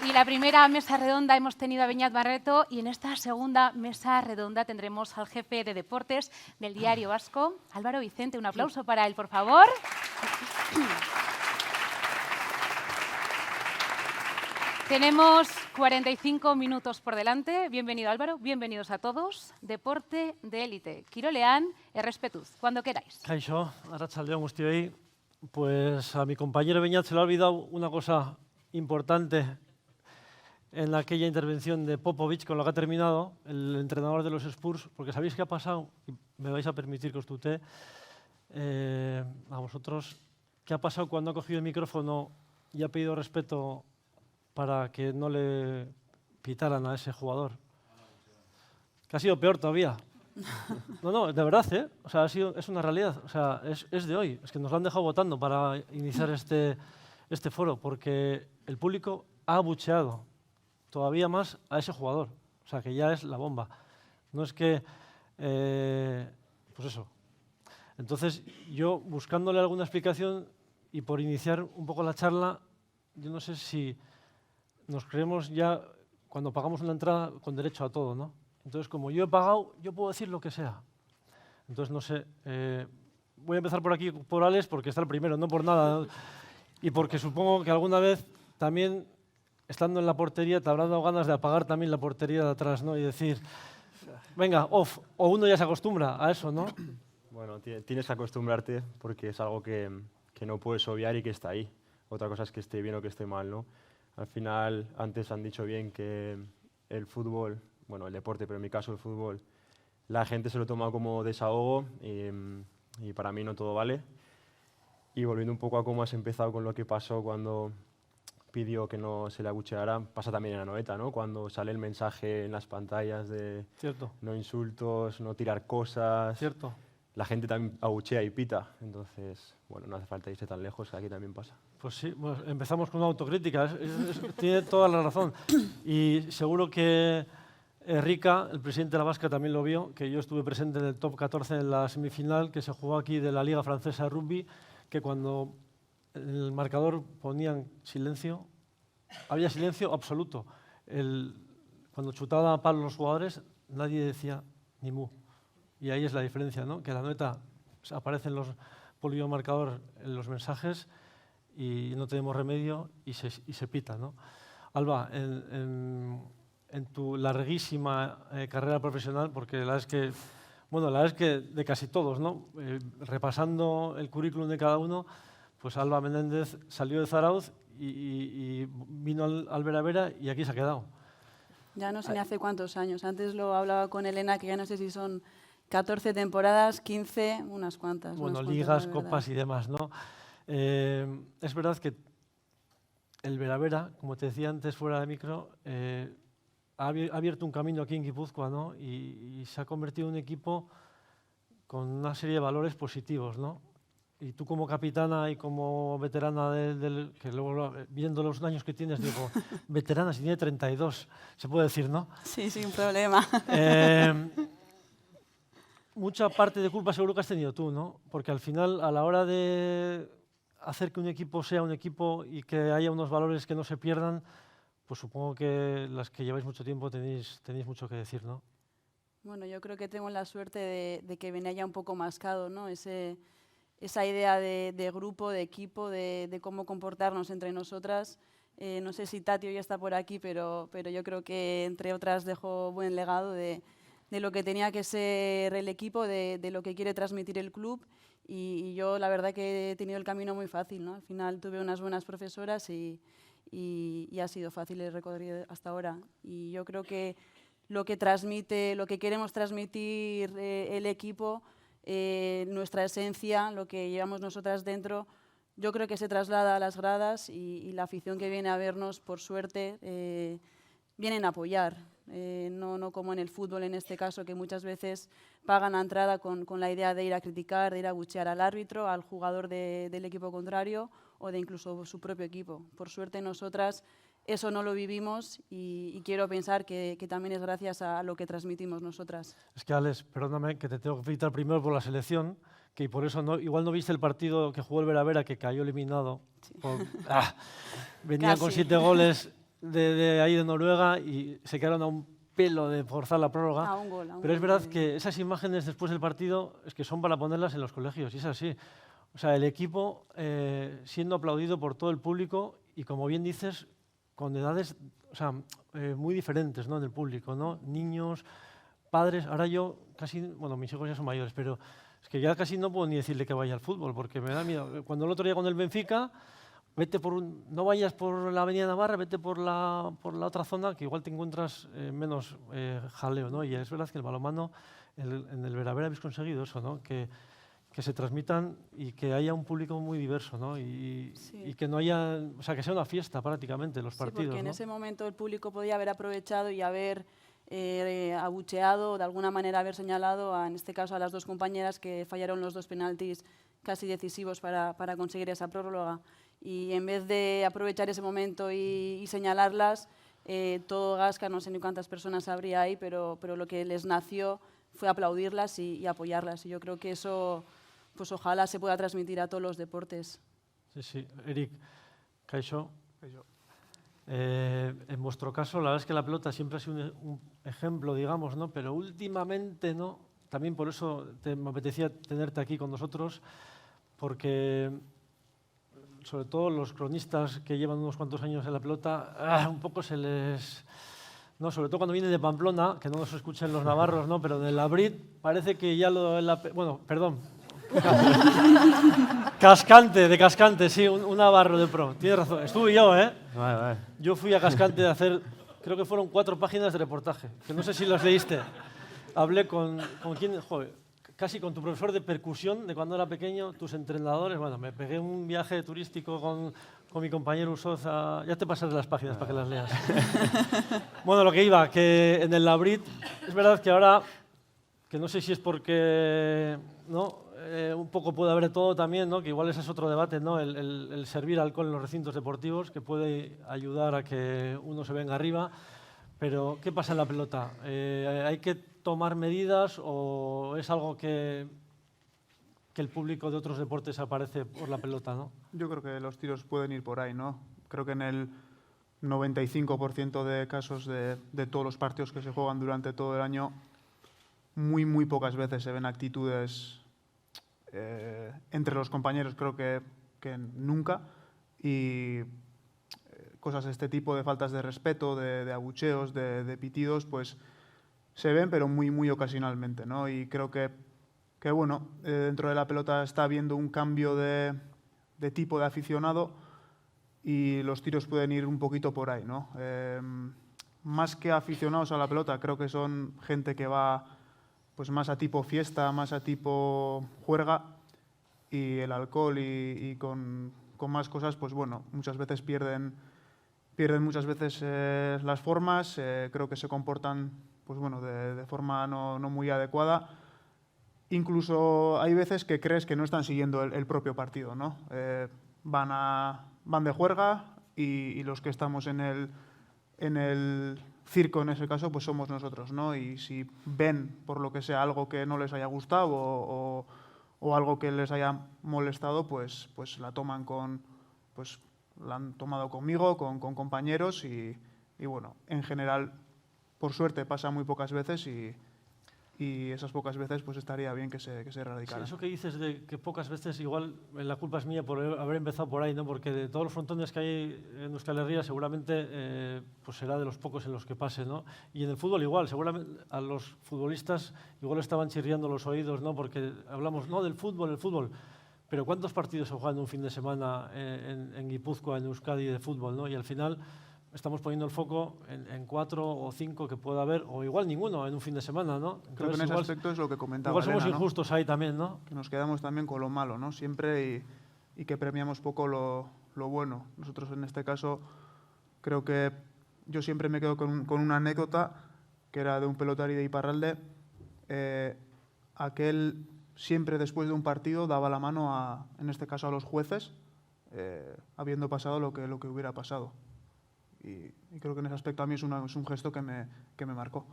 Y la primera mesa redonda hemos tenido a Beñat Barreto y en esta segunda mesa redonda tendremos al jefe de deportes del Diario Vasco, Álvaro Vicente. Un aplauso para él, por favor. Tenemos 45 minutos por delante. Bienvenido, Álvaro. Bienvenidos a todos. Deporte de élite. Kirolean, errespetuz. Cuando queráis. Kaixo, arratsaldeon guztioi. Pues a mi compañero Beñat se le ha olvidado una cosa importante en aquella intervención de Popovic con lo que ha terminado, el entrenador de los Spurs, porque sabéis qué ha pasado, y me vais a permitir que os tutee a vosotros, qué ha pasado cuando ha cogido el micrófono y ha pedido respeto para que no le pitaran a ese jugador. Que ha sido peor todavía. No, de verdad, ¿eh? O sea, es una realidad, o sea, es de hoy, es que nos lo han dejado votando para iniciar este foro, porque el público ha abucheado todavía más a ese jugador, o sea, que ya es la bomba. No es que, pues eso. Entonces, yo buscándole alguna explicación y por iniciar un poco la charla, yo no sé si nos creemos ya, cuando pagamos una entrada, con derecho a todo, ¿no? Entonces, como yo he pagado, yo puedo decir lo que sea. Entonces, no sé, voy a empezar por aquí, por Alex, porque está el primero, no por nada, ¿no? Y porque supongo que alguna vez también, estando en la portería, te habrán dado ganas de apagar también la portería de atrás, ¿no? Y decir, venga, off, o uno ya se acostumbra a eso, ¿no? Bueno, tienes que acostumbrarte porque es algo que no puedes obviar y que está ahí. Otra cosa es que esté bien o que esté mal, ¿no? Al final, antes han dicho bien que el fútbol, bueno, el deporte, pero en mi caso el fútbol, la gente se lo toma como desahogo y para mí no todo vale. Y volviendo un poco a cómo has empezado con lo que pasó cuando pidió que no se le abucheara, pasa también en Anoeta, ¿no? Cuando sale el mensaje en las pantallas de Cierto. No insultos, no tirar cosas. Cierto. La gente también abuchea y pita. Entonces, bueno, no hace falta irse tan lejos, que aquí también pasa. Pues sí, bueno, empezamos con una autocrítica, tiene toda la razón. Y seguro que Rica, el presidente de la Vasca, también lo vio, que yo estuve presente en el top 14 en la semifinal que se jugó aquí de la Liga Francesa de Rugby, que cuando el marcador ponían silencio, había silencio absoluto. Cuando chutaban a palos los jugadores, nadie decía ni mu. Y ahí es la diferencia, ¿no? Que la neta aparecen los polio marcador en los mensajes y no tenemos remedio y se pita, ¿no? Alba, en tu larguísima carrera profesional, porque la verdad es que de casi todos, ¿no? Repasando el currículum de cada uno, pues Alba Menéndez salió de Zarauz y vino al Vera y aquí se ha quedado. Ya no sé ni hace cuántos años. Antes lo hablaba con Elena, que ya no sé si son 14 temporadas, 15, unas cuantas. Bueno, ligas, copas y demás, ¿no? Es verdad que el Vera, como te decía antes fuera de micro, ha abierto un camino aquí en Guipúzcoa, ¿no? Y se ha convertido en un equipo con una serie de valores positivos, ¿no? Y tú como capitana y como veterana que luego viendo los años que tienes, digo, veterana, si tiene 32, se puede decir, ¿no? Sí, sin problema. Mucha parte de culpa seguro que has tenido tú, ¿no? Porque al final, a la hora de hacer que un equipo sea un equipo y que haya unos valores que no se pierdan, pues supongo que las que lleváis mucho tiempo tenéis mucho que decir, ¿no? Bueno, yo creo que tengo la suerte de que venía ya un poco mascado, ¿no? Esa idea de grupo, de equipo, de cómo comportarnos entre nosotras. No sé si Tati hoy está por aquí, pero yo creo que, entre otras, dejó buen legado de lo que tenía que ser el equipo, de lo que quiere transmitir el club. Y yo, la verdad, que he tenido el camino muy fácil, ¿no? Al final tuve unas buenas profesoras y ha sido fácil el recorrido hasta ahora. Y yo creo que lo que queremos transmitir el equipo, nuestra esencia, lo que llevamos nosotras dentro, yo creo que se traslada a las gradas y la afición que viene a vernos, por suerte, vienen a apoyar. No como en el fútbol, en este caso, que muchas veces pagan la entrada con la idea de ir a criticar, de ir a abuchear al árbitro, al jugador del equipo contrario o de incluso su propio equipo. Por suerte, nosotras eso no lo vivimos y quiero pensar que también es gracias a lo que transmitimos nosotras. Es que, Alex, perdóname, que te tengo que felicitar primero por la selección, que por eso igual no viste el partido que jugó el Veravera, que cayó eliminado. Sí. Venían con 7 goles de ahí de Noruega y se quedaron a un pelo de forzar la prórroga. A un gol. Pero es verdad que esas imágenes después del partido es que son para ponerlas en los colegios, y es así. O sea, el equipo siendo aplaudido por todo el público y, como bien dices, con edades, o sea, muy diferentes, ¿no? En el público, ¿no? Niños, padres. Ahora yo casi, bueno, mis hijos ya son mayores, pero es que ya casi no puedo ni decirle que vaya al fútbol porque me da miedo. Cuando el otro día con el Benfica, no vayas por la Avenida Navarra, vete por la otra zona, que igual te encuentras menos jaleo, ¿no? Y es verdad que el balonmano, en el Veravera habéis conseguido eso, ¿no? Que se transmitan y que haya un público muy diverso, ¿no? Y que no haya, o sea, que sea una fiesta prácticamente los partidos. Sí, porque en ¿no? ese momento el público podía haber aprovechado y haber abucheado, de alguna manera haber señalado, en este caso, a las dos compañeras que fallaron los 2 penaltis casi decisivos para conseguir esa prórroga. Y en vez de aprovechar ese momento y señalarlas, todo Gasca, no sé ni cuántas personas habría ahí, pero lo que les nació fue aplaudirlas y apoyarlas. Y yo creo que eso, pues ojalá se pueda transmitir a todos los deportes. Sí, sí. Eric, Kaixo. En vuestro caso, la verdad es que la pelota siempre ha sido un ejemplo, digamos, ¿no? Pero últimamente no. También por eso me apetecía tenerte aquí con nosotros, porque sobre todo los cronistas que llevan unos cuantos años en la pelota, un poco se les... No, sobre todo cuando vienen de Pamplona, que no nos escuchen los navarros, ¿no? Pero en el Labrit parece que ya bueno, perdón. Cascante, sí, un navarro de pro. Tienes razón. Estuve yo, ¿eh? Vale. Yo fui a Cascante a hacer, creo que fueron 4 páginas de reportaje, que no sé si los leíste. Hablé con quién, joder, casi con tu profesor de percusión de cuando era pequeño, tus entrenadores. Bueno, me pegué un viaje turístico con mi compañero Usoz. Ya te pasaré las páginas para que las leas. Bueno, lo que iba, que en el Labrit, es verdad que ahora, que no sé si es porque, ¿no? Un poco puede haber de todo también, ¿no? Que igual ese es otro debate, ¿no? El servir alcohol en los recintos deportivos, que puede ayudar a que uno se venga arriba. Pero, ¿qué pasa en la pelota? ¿Hay que tomar medidas o es algo que el público de otros deportes aparece por la pelota, ¿no? Yo creo que los tiros pueden ir por ahí, ¿no? Creo que en el 95% de casos de todos los partidos que se juegan durante todo el año, muy pocas veces se ven actitudes entre los compañeros, creo que nunca, y cosas de este tipo, de faltas de respeto, de abucheos, de pitidos, pues se ven, pero muy ocasionalmente, ¿no? Y creo que bueno, dentro de la pelota está habiendo un cambio de tipo de aficionado y los tiros pueden ir un poquito por ahí, ¿no? Más que aficionados a la pelota, creo que son gente que va pues más a tipo fiesta, más a tipo juerga, y el alcohol y con más cosas, pues bueno, muchas veces pierden muchas veces las formas, creo que se comportan pues bueno, de forma no muy adecuada. Incluso hay veces que crees que no están siguiendo el propio partido, ¿no? Van de juerga y los que estamos en el circo, en ese caso, pues somos nosotros, ¿no? Y si ven, por lo que sea, algo que no les haya gustado o o algo que les haya molestado, pues la toman la han tomado conmigo, con compañeros y bueno, en general, por suerte pasa muy pocas veces y esas pocas veces pues estaría bien que se erradicaran. Sí, eso que dices de que pocas veces, igual la culpa es mía por haber empezado por ahí, ¿no? Porque de todos los frontones que hay en Euskal Herria seguramente pues será de los pocos en los que pase, ¿no? Y en el fútbol igual, seguramente a los futbolistas igual estaban chirriando los oídos, ¿no? Porque hablamos, no, del fútbol, el fútbol, pero ¿cuántos partidos se juegan un fin de semana en Guipúzcoa, en Euskadi de fútbol, ¿no? Y al final estamos poniendo el foco en 4 o 5 que pueda haber, o igual ninguno en un fin de semana, ¿no? Creo que en ese aspecto es lo que comentaba igual somos Elena, injustos, ¿no? Ahí también, ¿no? Que nos quedamos también con lo malo, ¿no? Siempre y que premiamos poco lo bueno. Nosotros en este caso creo que yo siempre me quedo con una anécdota que era de un pelotari de Iparralde. Aquel siempre después de un partido daba la mano en este caso a los jueces, habiendo pasado lo que hubiera pasado. Y creo que en ese aspecto a mí es un gesto que me marcó.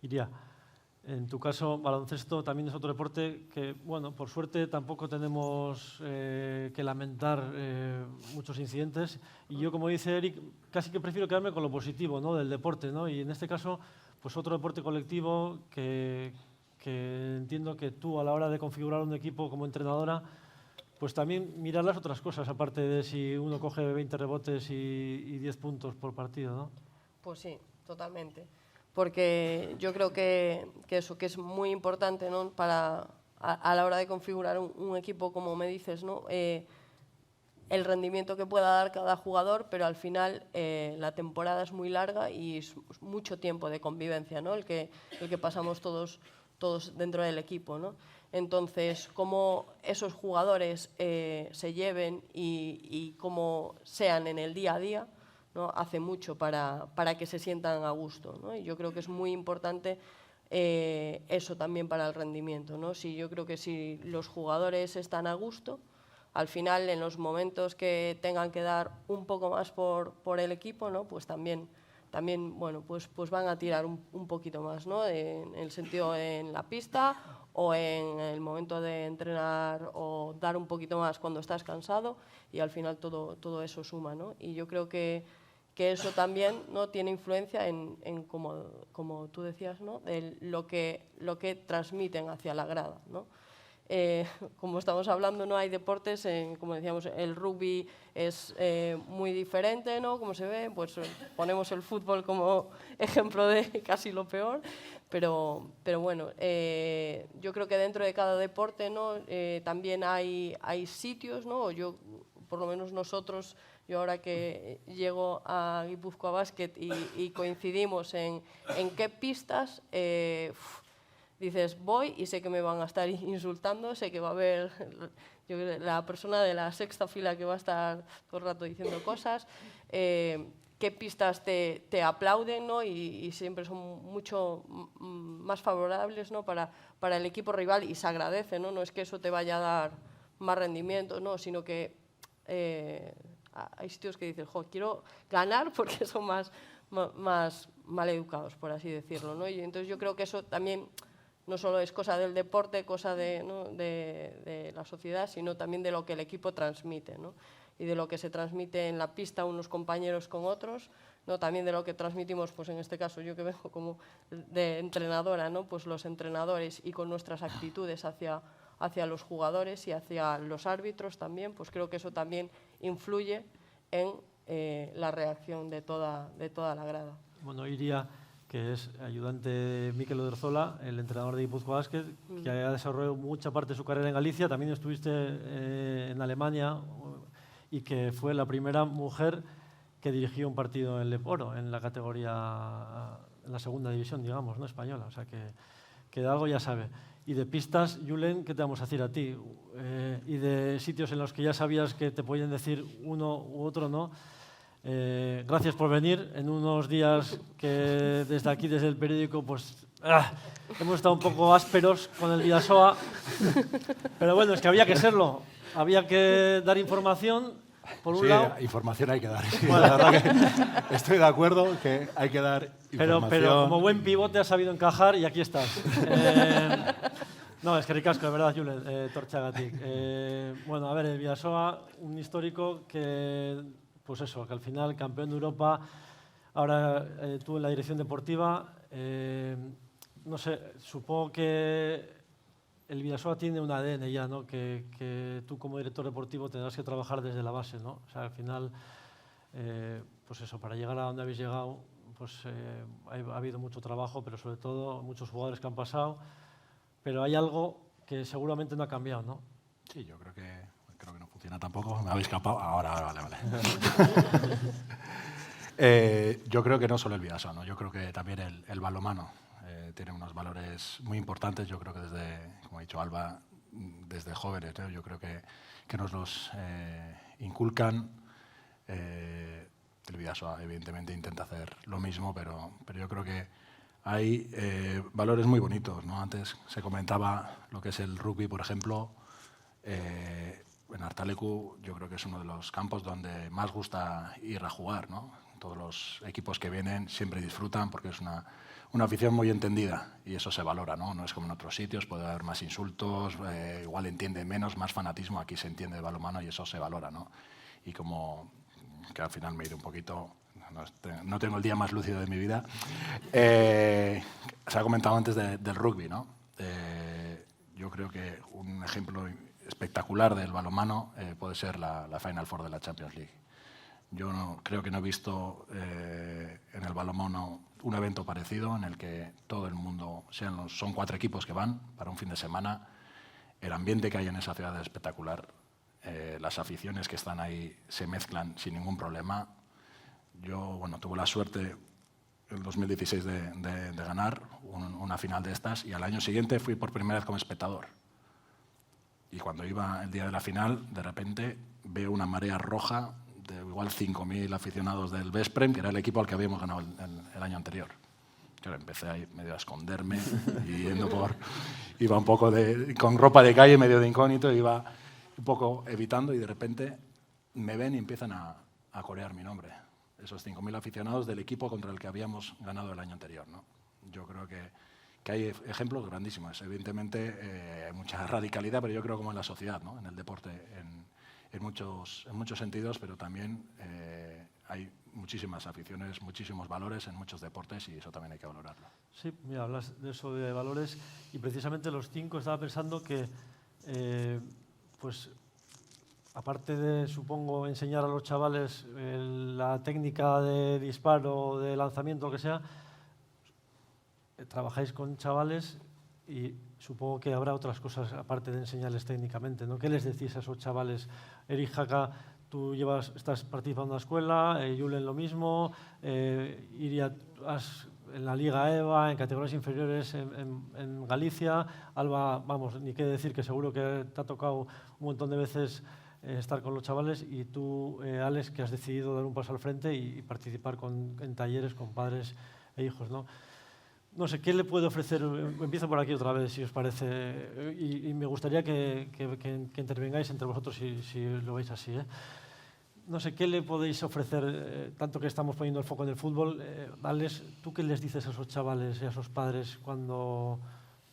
Iria, en tu caso, baloncesto también es otro deporte que, bueno, por suerte tampoco tenemos que lamentar muchos incidentes. Y yo, como dice Eric, casi que prefiero quedarme con lo positivo, ¿no? Del deporte, ¿no? Y en este caso, pues otro deporte colectivo que entiendo que tú, a la hora de configurar un equipo como entrenadora, pues también mirar las otras cosas, aparte de si uno coge 20 rebotes y 10 puntos por partido, ¿no? Pues sí, totalmente. Porque yo creo que eso que es muy importante, ¿no? A la hora de configurar un equipo, como me dices, ¿no? El rendimiento que pueda dar cada jugador, pero al final la temporada es muy larga y es mucho tiempo de convivencia, ¿no? el que pasamos todos dentro del equipo, ¿no? Entonces, cómo esos jugadores se lleven y cómo sean en el día a día, ¿no? Hace mucho para que se sientan a gusto, ¿no? Y yo creo que es muy importante eso también para el rendimiento, ¿no? Yo creo que si los jugadores están a gusto, al final en los momentos que tengan que dar un poco más por el equipo, ¿no? Pues también bueno, pues van a tirar un poquito más, ¿no? En el sentido en la pista o en el momento de entrenar o dar un poquito más cuando estás cansado y al final todo eso suma, ¿no? Y yo creo que eso también, ¿no? Tiene influencia en como tú decías, ¿no? De lo que transmiten hacia la grada, ¿no? Como estamos hablando, no hay deportes, como decíamos, el rugby es muy diferente, ¿no? Como se ve, pues ponemos el fútbol como ejemplo de casi lo peor, pero bueno, yo creo que dentro de cada deporte, ¿no? También hay sitios, ¿no? Yo, por lo menos nosotros, yo ahora que llego a Guipúzcoa Basket y coincidimos en qué pistas, dices, voy y sé que me van a estar insultando, sé que va a haber la persona de la sexta fila que va a estar todo el rato diciendo cosas, qué pistas te aplauden, ¿no? Y siempre son mucho más favorables, ¿no? para el equipo rival y se agradece, ¿no? No es que eso te vaya a dar más rendimiento, ¿no? Sino que hay sitios que dicen, quiero ganar porque son más mal educados, por así decirlo, ¿no? Y entonces yo creo que eso también no solo es cosa del deporte, cosa de la sociedad, sino también de lo que el equipo transmite, ¿no? Y de lo que se transmite en la pista unos compañeros con otros, ¿no? También de lo que transmitimos, pues en este caso yo que vengo como de entrenadora, ¿no? Pues los entrenadores y con nuestras actitudes hacia los jugadores y hacia los árbitros también, pues creo que eso también influye en la reacción de toda la grada. Bueno, Iria, que es ayudante de Mikel Odrzola, el entrenador de Guipúzcoa Basket, que ha desarrollado mucha parte de su carrera en Galicia, también estuviste en Alemania y que fue la primera mujer que dirigió un partido en Leporo, en la categoría, en la segunda división, digamos, ¿no? Española, o sea que de algo ya sabe. Y de pistas, Julen, ¿qué te vamos a decir a ti? Y de sitios en los que ya sabías que te podían decir uno u otro, ¿no? Gracias por venir en unos días que desde aquí, desde el periódico, pues hemos estado un poco ásperos con el Bidasoa, pero bueno, es que había que serlo, había que dar información, por un lado. Información hay que dar, sí, bueno. La verdad que estoy de acuerdo que hay que dar información. Pero como buen pivote has sabido encajar y aquí estás. No, es que ricasco, de verdad, Julen, Torchagatik. Bueno, a ver, el Bidasoa, un histórico que, pues eso, que al final campeón de Europa, ahora tú en la dirección deportiva, no sé, supongo que el Bidasoa tiene un ADN ya, ¿no? Que tú como director deportivo tendrás que trabajar desde la base, ¿no? O sea, al final, pues eso, para llegar a donde habéis llegado, pues ha habido mucho trabajo, pero sobre todo muchos jugadores que han pasado, pero hay algo que seguramente no ha cambiado, ¿no? Sí, yo creo que no funciona tampoco. Me habéis escapado. Ahora, vale. Yo creo que no solo el Bidasoa, ¿no? Yo creo que también el balonmano tiene unos valores muy importantes. Yo creo que desde, como ha dicho Alba, desde jóvenes, ¿no? Yo creo que nos los inculcan. El Bidasoa evidentemente intenta hacer lo mismo, pero yo creo que hay valores muy bonitos, ¿no? Antes se comentaba lo que es el rugby, por ejemplo. En Artaleku yo creo que es uno de los campos donde más gusta ir a jugar, ¿no? Todos los equipos que vienen siempre disfrutan porque es una afición muy entendida y eso se valora, ¿no? No es como en otros sitios, puede haber más insultos, igual entienden menos, más fanatismo, aquí se entiende de balonmano y eso se valora, ¿no? Y como que al final me he ido un poquito, no tengo el día más lúcido de mi vida, se ha comentado antes del rugby, ¿no? Yo creo que un ejemplo espectacular del balonmano puede ser la Final Four de la Champions League. Yo creo que no he visto en el balonmano un evento parecido en el que todo el mundo, son 4 equipos que van para un fin de semana, el ambiente que hay en esa ciudad es espectacular, las aficiones que están ahí se mezclan sin ningún problema. Yo tuve la suerte en el 2016 de ganar una final de estas y al año siguiente fui por primera vez como espectador. Y cuando iba el día de la final, de repente veo una marea roja de igual 5.000 aficionados del Vesprem, que era el equipo al que habíamos ganado el año anterior. Yo empecé ahí medio a esconderme, iba un poco con ropa de calle, medio de incógnito, iba un poco evitando y de repente me ven y empiezan a corear mi nombre. Esos 5.000 aficionados del equipo contra el que habíamos ganado el año anterior, ¿no? Yo creo que hay ejemplos grandísimos. Evidentemente hay mucha radicalidad, pero yo creo como en la sociedad, ¿no? En el deporte, en muchos sentidos, pero también hay muchísimas aficiones, muchísimos valores en muchos deportes y eso también hay que valorarlo. Sí, mira, hablas de eso de valores y precisamente los 5 estaba pensando que, pues, aparte de, supongo, enseñar a los chavales la técnica de disparo, de lanzamiento, lo que sea, trabajáis con chavales y supongo que habrá otras cosas aparte de enseñarles técnicamente, ¿no? ¿Qué les decís a esos chavales? Eric Jaca, tú estás participando en la escuela, Julen lo mismo, Iria en la Liga EVA, en categorías inferiores en Galicia, Alba, vamos, ni qué decir que seguro que te ha tocado un montón de veces estar con los chavales y tú, Alex, que has decidido dar un paso al frente y participar en talleres con padres e hijos, ¿no? No sé, ¿qué le puede ofrecer? Empiezo por aquí otra vez, si os parece, y me gustaría que intervengáis entre vosotros si lo veis así, ¿eh? No sé, ¿qué le podéis ofrecer, tanto que estamos poniendo el foco en el fútbol? Alex, ¿tú qué les dices a esos chavales y a esos padres cuando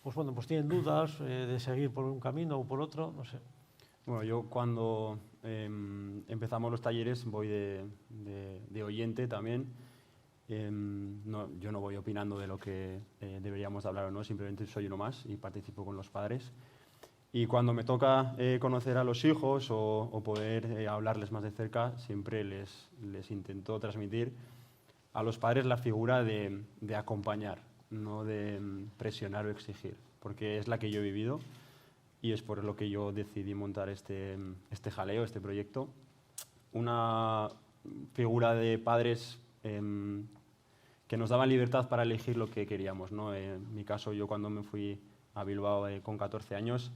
pues tienen dudas de seguir por un camino o por otro? No sé. Bueno, yo cuando empezamos los talleres voy de oyente también. Yo no voy opinando de lo que deberíamos hablar o no, simplemente soy uno más y participo con los padres. Y cuando me toca conocer a los hijos o poder hablarles más de cerca, siempre les intento transmitir a los padres la figura de acompañar, no de presionar o exigir, porque es la que yo he vivido y es por lo que yo decidí montar este jaleo, este proyecto. Una figura de padres que nos daban libertad para elegir lo que queríamos, ¿no? En mi caso, yo cuando me fui a Bilbao con 14 años,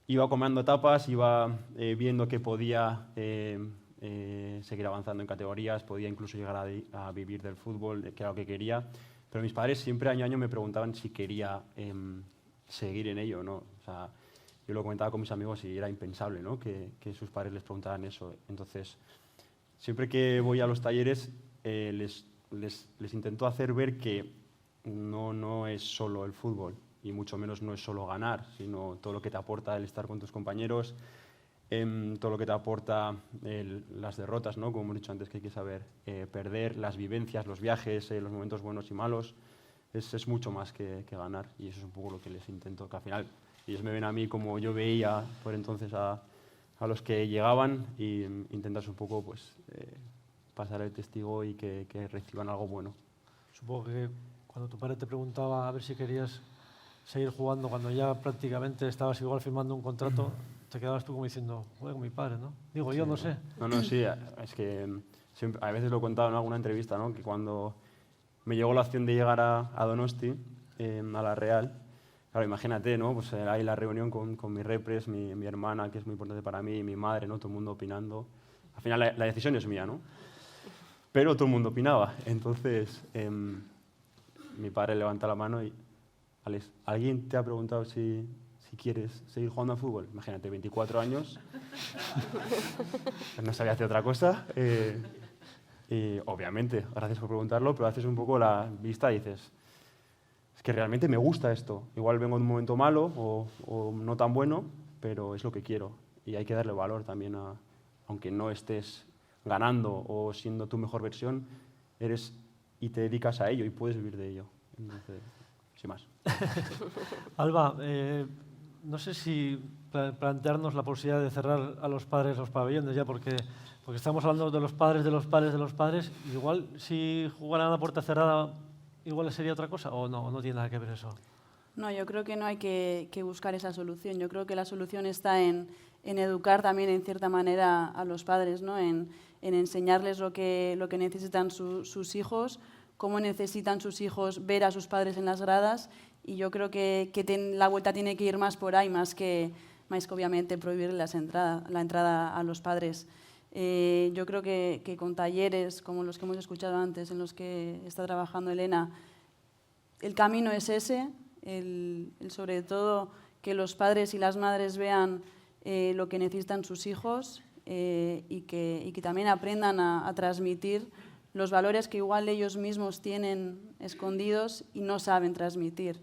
iba comando etapas, iba viendo que podía seguir avanzando en categorías, podía incluso llegar a vivir del fútbol, que era lo que quería, pero mis padres siempre año a año me preguntaban si quería seguir en ello, ¿no? O sea, yo lo comentaba con mis amigos y era impensable, ¿no? que sus padres les preguntaran eso. Entonces, siempre que voy a los talleres, les intento hacer ver que no es solo el fútbol, y mucho menos no es solo ganar, sino todo lo que te aporta el estar con tus compañeros, todo lo que te aporta las derrotas, ¿no? Como hemos dicho antes, que hay que saber perder, las vivencias, los viajes, los momentos buenos y malos, es mucho más que ganar, y eso es un poco lo que les intento, que al final ellos me ven a mí como yo veía por entonces a los que llegaban, y intentas un poco pues, pasar el testigo y que reciban algo bueno. Supongo que cuando tu padre te preguntaba a ver si querías seguir jugando, cuando ya prácticamente estabas igual firmando un contrato, te quedabas tú como diciendo, juega con mi padre, ¿no? Digo, yo no sé. No, sí, es que a veces lo he contado en alguna entrevista, ¿no? Que cuando me llegó la opción de llegar a Donosti, a la Real, claro, imagínate, ¿no? Pues ahí la reunión con mi repres, mi hermana, que es muy importante para mí, y mi madre, ¿no? Todo el mundo opinando. Al final la decisión es mía, ¿no? Pero todo el mundo opinaba. Entonces, mi padre levanta la mano y, Alex, ¿alguien te ha preguntado si quieres seguir jugando al fútbol? Imagínate, 24 años, no sabía hacer otra cosa. Y obviamente, gracias por preguntarlo, pero haces un poco la vista y dices, es que realmente me gusta esto. Igual vengo de un momento malo o no tan bueno, pero es lo que quiero. Y hay que darle valor también aunque no estés ganando o siendo tu mejor versión, eres y te dedicas a ello y puedes vivir de ello. Entonces, sin más. Alba, no sé si plantearnos la posibilidad de cerrar a los padres los pabellones ya, porque estamos hablando de los padres, de los padres, de los padres. Igual si jugaran a puerta cerrada, igual sería otra cosa, o no tiene nada que ver eso. No, yo creo que no hay que buscar esa solución. Yo creo que la solución está en educar también, en cierta manera, a los padres, ¿no? En enseñarles lo que necesitan sus hijos, cómo necesitan sus hijos ver a sus padres en las gradas, y yo creo que la vuelta tiene que ir más por ahí, más que obviamente prohibir la entrada a los padres. Yo creo que con talleres como los que hemos escuchado antes, en los que está trabajando Elena, el camino es ese, el sobre todo que los padres y las madres vean lo que necesitan sus hijos, y que también aprendan a transmitir los valores que igual ellos mismos tienen escondidos y no saben transmitir.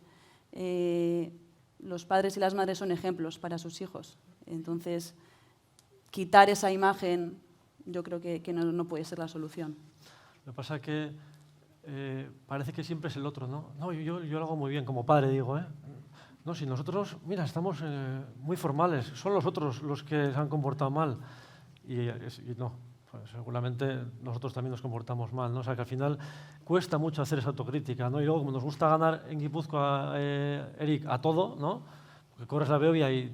Los padres y las madres son ejemplos para sus hijos. Entonces, quitar esa imagen yo creo que no puede ser la solución. Lo que pasa es que parece que siempre es el otro, ¿no? No, yo lo hago muy bien, como padre digo, ¿eh? No, si nosotros, mira, estamos muy formales, son los otros los que se han comportado mal. Y no, pues seguramente nosotros también nos comportamos mal, ¿no? O sea, que al final cuesta mucho hacer esa autocrítica, ¿no? Y luego, como nos gusta ganar en Guipúzcoa, Eric, a todo, ¿no? Porque corres la Beovia y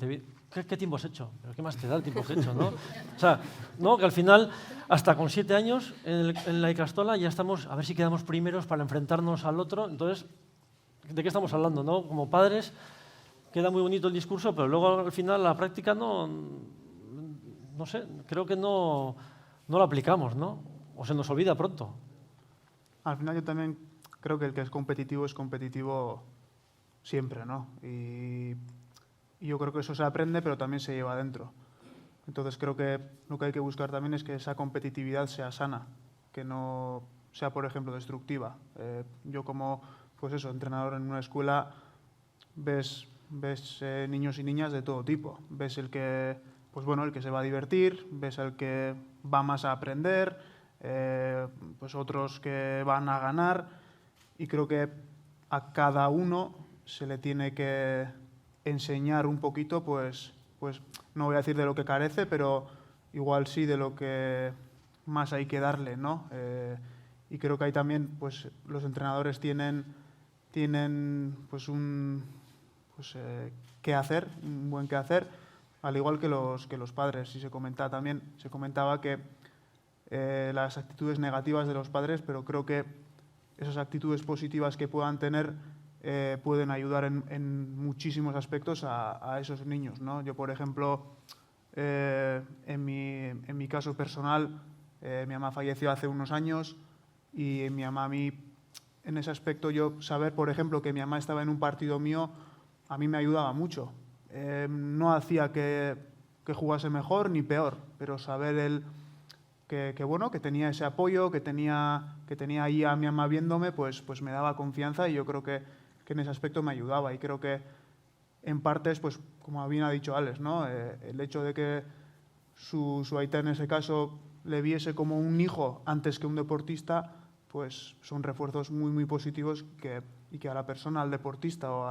¿qué tiempo has hecho? ¿Pero qué más te da el tiempo que has hecho, no? O sea, ¿no? Que al final, hasta con 7 años, en la Icastola ya estamos, a ver si quedamos primeros para enfrentarnos al otro. Entonces, ¿de qué estamos hablando, no? Como padres, queda muy bonito el discurso, pero luego al final la práctica no sé, creo que no lo aplicamos, ¿no? O se nos olvida pronto. Al final yo también creo que el que es competitivo siempre, ¿no? Y yo creo que eso se aprende, pero también se lleva adentro. Entonces creo que lo que hay que buscar también es que esa competitividad sea sana, que no sea, por ejemplo, destructiva. Yo como, pues eso, entrenador en una escuela, ves niños y niñas de todo tipo. Ves el que se va a divertir, ves el que va más a aprender, pues otros que van a ganar, y creo que a cada uno se le tiene que enseñar un poquito, pues no voy a decir de lo que carece, pero igual sí de lo que más hay que darle, ¿no? Y creo que ahí también pues los entrenadores tienen pues un buen qué hacer, al igual que los padres. Y se comentaba que las actitudes negativas de los padres, pero creo que esas actitudes positivas que puedan tener pueden ayudar en muchísimos aspectos a esos niños, ¿no? Yo, por ejemplo, en mi caso personal, mi mamá falleció hace unos años, y mi mamá a mí, en ese aspecto, yo saber, por ejemplo, que mi mamá estaba en un partido mío, a mí me ayudaba mucho. No hacía que jugase mejor ni peor, pero saber que tenía ese apoyo, que tenía ahí a mi mamá viéndome, pues me daba confianza, y yo creo que en ese aspecto me ayudaba, y creo que en parte es, pues, como bien ha dicho Alex, ¿no? El hecho de que su aita en ese caso le viese como un hijo antes que un deportista, pues son refuerzos muy, muy positivos y que a la persona, al deportista o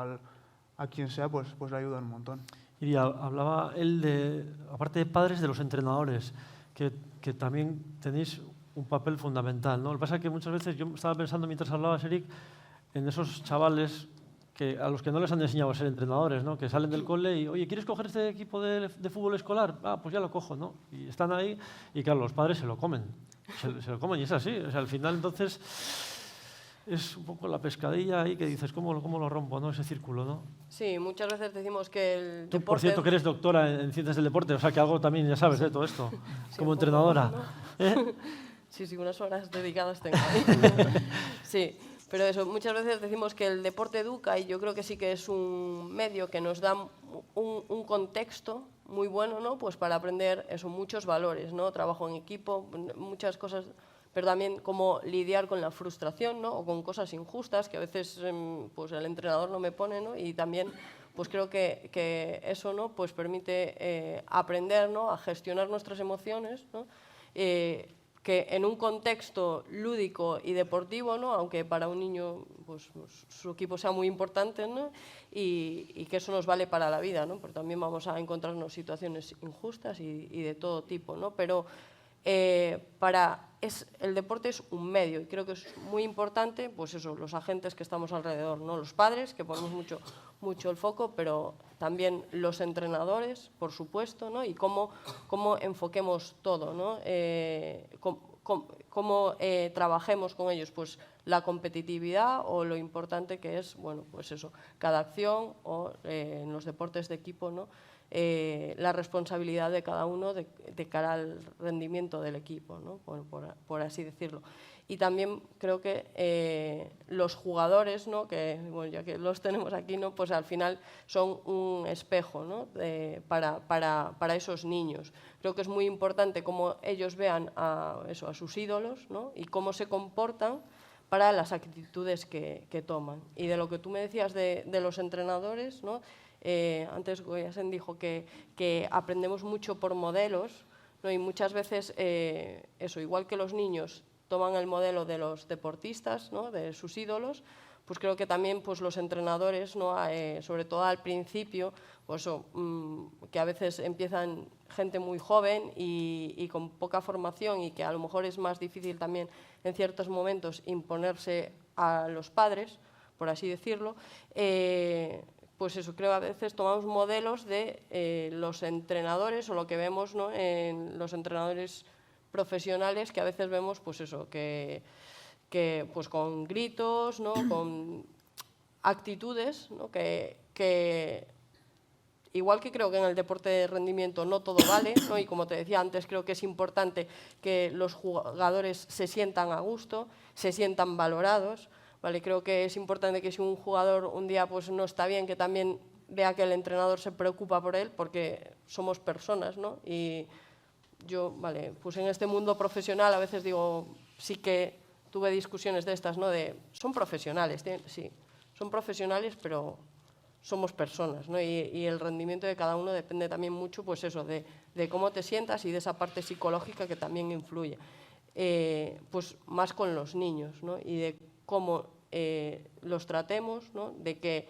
a quien sea, pues le ayudan un montón. Y hablaba él, aparte de padres, de los entrenadores, que también tenéis un papel fundamental, ¿no? Lo que pasa es que muchas veces, yo estaba pensando mientras hablabas, Eric, en esos chavales a los que no les han enseñado a ser entrenadores, ¿no? Que salen del cole y, oye, ¿quieres coger este equipo de fútbol escolar? Ah, pues ya lo cojo, ¿no? Y están ahí y claro, los padres se lo comen. Se lo comen y es así. O sea, al final, entonces, es un poco la pescadilla ahí que dices, ¿cómo lo rompo, no? Ese círculo, ¿no? Sí, muchas veces decimos que el deporte... Tú, por cierto, que eres doctora en ciencias del deporte, o sea, que algo también ya sabes de todo esto, sí, como entrenadora. ¿no? Sí, unas horas dedicadas tengo. Sí. Pero eso, muchas veces decimos que el deporte educa, y yo creo que sí que es un medio que nos da un contexto muy bueno, ¿no? Pues para aprender eso, muchos valores, ¿no? Trabajo en equipo, muchas cosas, pero también cómo lidiar con la frustración, ¿no? O con cosas injustas que a veces pues el entrenador no me pone, ¿no? Y también pues creo que eso, ¿no? Pues permite aprender, ¿no? A gestionar nuestras emociones, ¿no? Que en un contexto lúdico y deportivo, ¿no? Aunque para un niño pues, su equipo sea muy importante, ¿no? y que eso nos vale para la vida, ¿no? Porque también vamos a encontrarnos situaciones injustas y de todo tipo, ¿no? Pero el deporte es un medio, y creo que es muy importante, pues eso, los agentes que estamos alrededor, ¿no? Los padres, que ponemos mucho el foco, pero también los entrenadores, por supuesto, ¿no? Y cómo enfoquemos todo, ¿no? Cómo trabajemos con ellos, pues la competitividad o lo importante que es, bueno, pues eso, cada acción o en los deportes de equipo, ¿no? La responsabilidad de cada uno de cara al rendimiento del equipo, ¿no? Bueno, por así decirlo. Y también creo que los jugadores, ¿no? Que, bueno, ya que los tenemos aquí, ¿no? Pues al final son un espejo, ¿no? para esos niños. Creo que es muy importante cómo ellos vean a sus ídolos, ¿no? Y cómo se comportan para las actitudes que toman. Y de lo que tú me decías de los entrenadores, ¿no? Antes Goyasen dijo que aprendemos mucho por modelos, ¿no? Y muchas veces igual que los niños toman el modelo de los deportistas, ¿no? De sus ídolos, pues creo que también pues, los entrenadores, ¿no? Sobre todo al principio, pues, que a veces empiezan gente muy joven y con poca formación, y que a lo mejor es más difícil también en ciertos momentos imponerse a los padres, por así decirlo, pues eso, creo que a veces tomamos modelos de los entrenadores, o lo que vemos, ¿no? En los entrenadores profesionales, que a veces vemos pues eso, que pues con gritos, ¿no? Con actitudes, ¿no? que igual que creo que en el deporte de rendimiento no todo vale, ¿no? Y como te decía antes, creo que es importante que los jugadores se sientan a gusto, se sientan valorados, ¿vale? Creo que es importante que si un jugador un día pues no está bien, que también vea que el entrenador se preocupa por él, porque somos personas, ¿no? Y yo, pues en este mundo profesional a veces digo, sí que tuve discusiones de estas, ¿no? Son profesionales, sí, son profesionales, pero somos personas, ¿no? Y el rendimiento de cada uno depende también mucho, pues eso, de cómo te sientas y de esa parte psicológica que también influye. Pues más con los niños, ¿no? Y de cómo los tratemos, ¿no? De que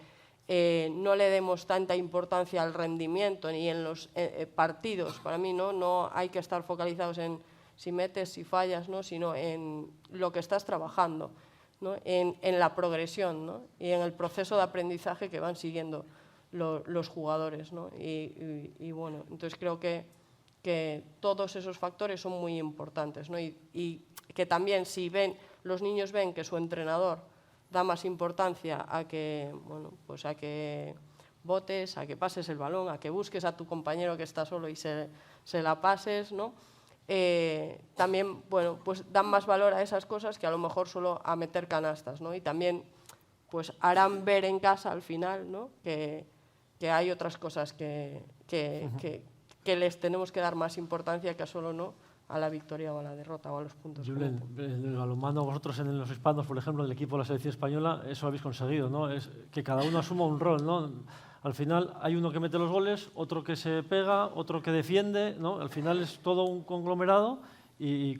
no le demos tanta importancia al rendimiento ni en los partidos. Para mí no hay que estar focalizados en si metes, si fallas, ¿no? Sino en lo que estás trabajando, ¿no? En la progresión, ¿no? Y en el proceso de aprendizaje que van siguiendo los jugadores, ¿no? Y bueno, entonces creo que todos esos factores son muy importantes, ¿no? Y que también si los niños ven que su entrenador da más importancia a que, bueno, pues a que botes, a que pases el balón, a que busques a tu compañero que está solo y se la pases, ¿no? También, bueno, pues dan más valor a esas cosas que a lo mejor solo a meter canastas, ¿no? Y también pues harán ver en casa al final, ¿no? Que hay otras cosas que les tenemos que dar más importancia que a solo, ¿no? a la victoria o a la derrota o a los puntos. Julen, en el balonmano, vosotros en los hispanos, por ejemplo, del equipo de la selección española, eso habéis conseguido, ¿no? Es que cada uno asuma un rol, ¿no? Al final hay uno que mete los goles, otro que se pega, otro que defiende, ¿no? Al final es todo un conglomerado y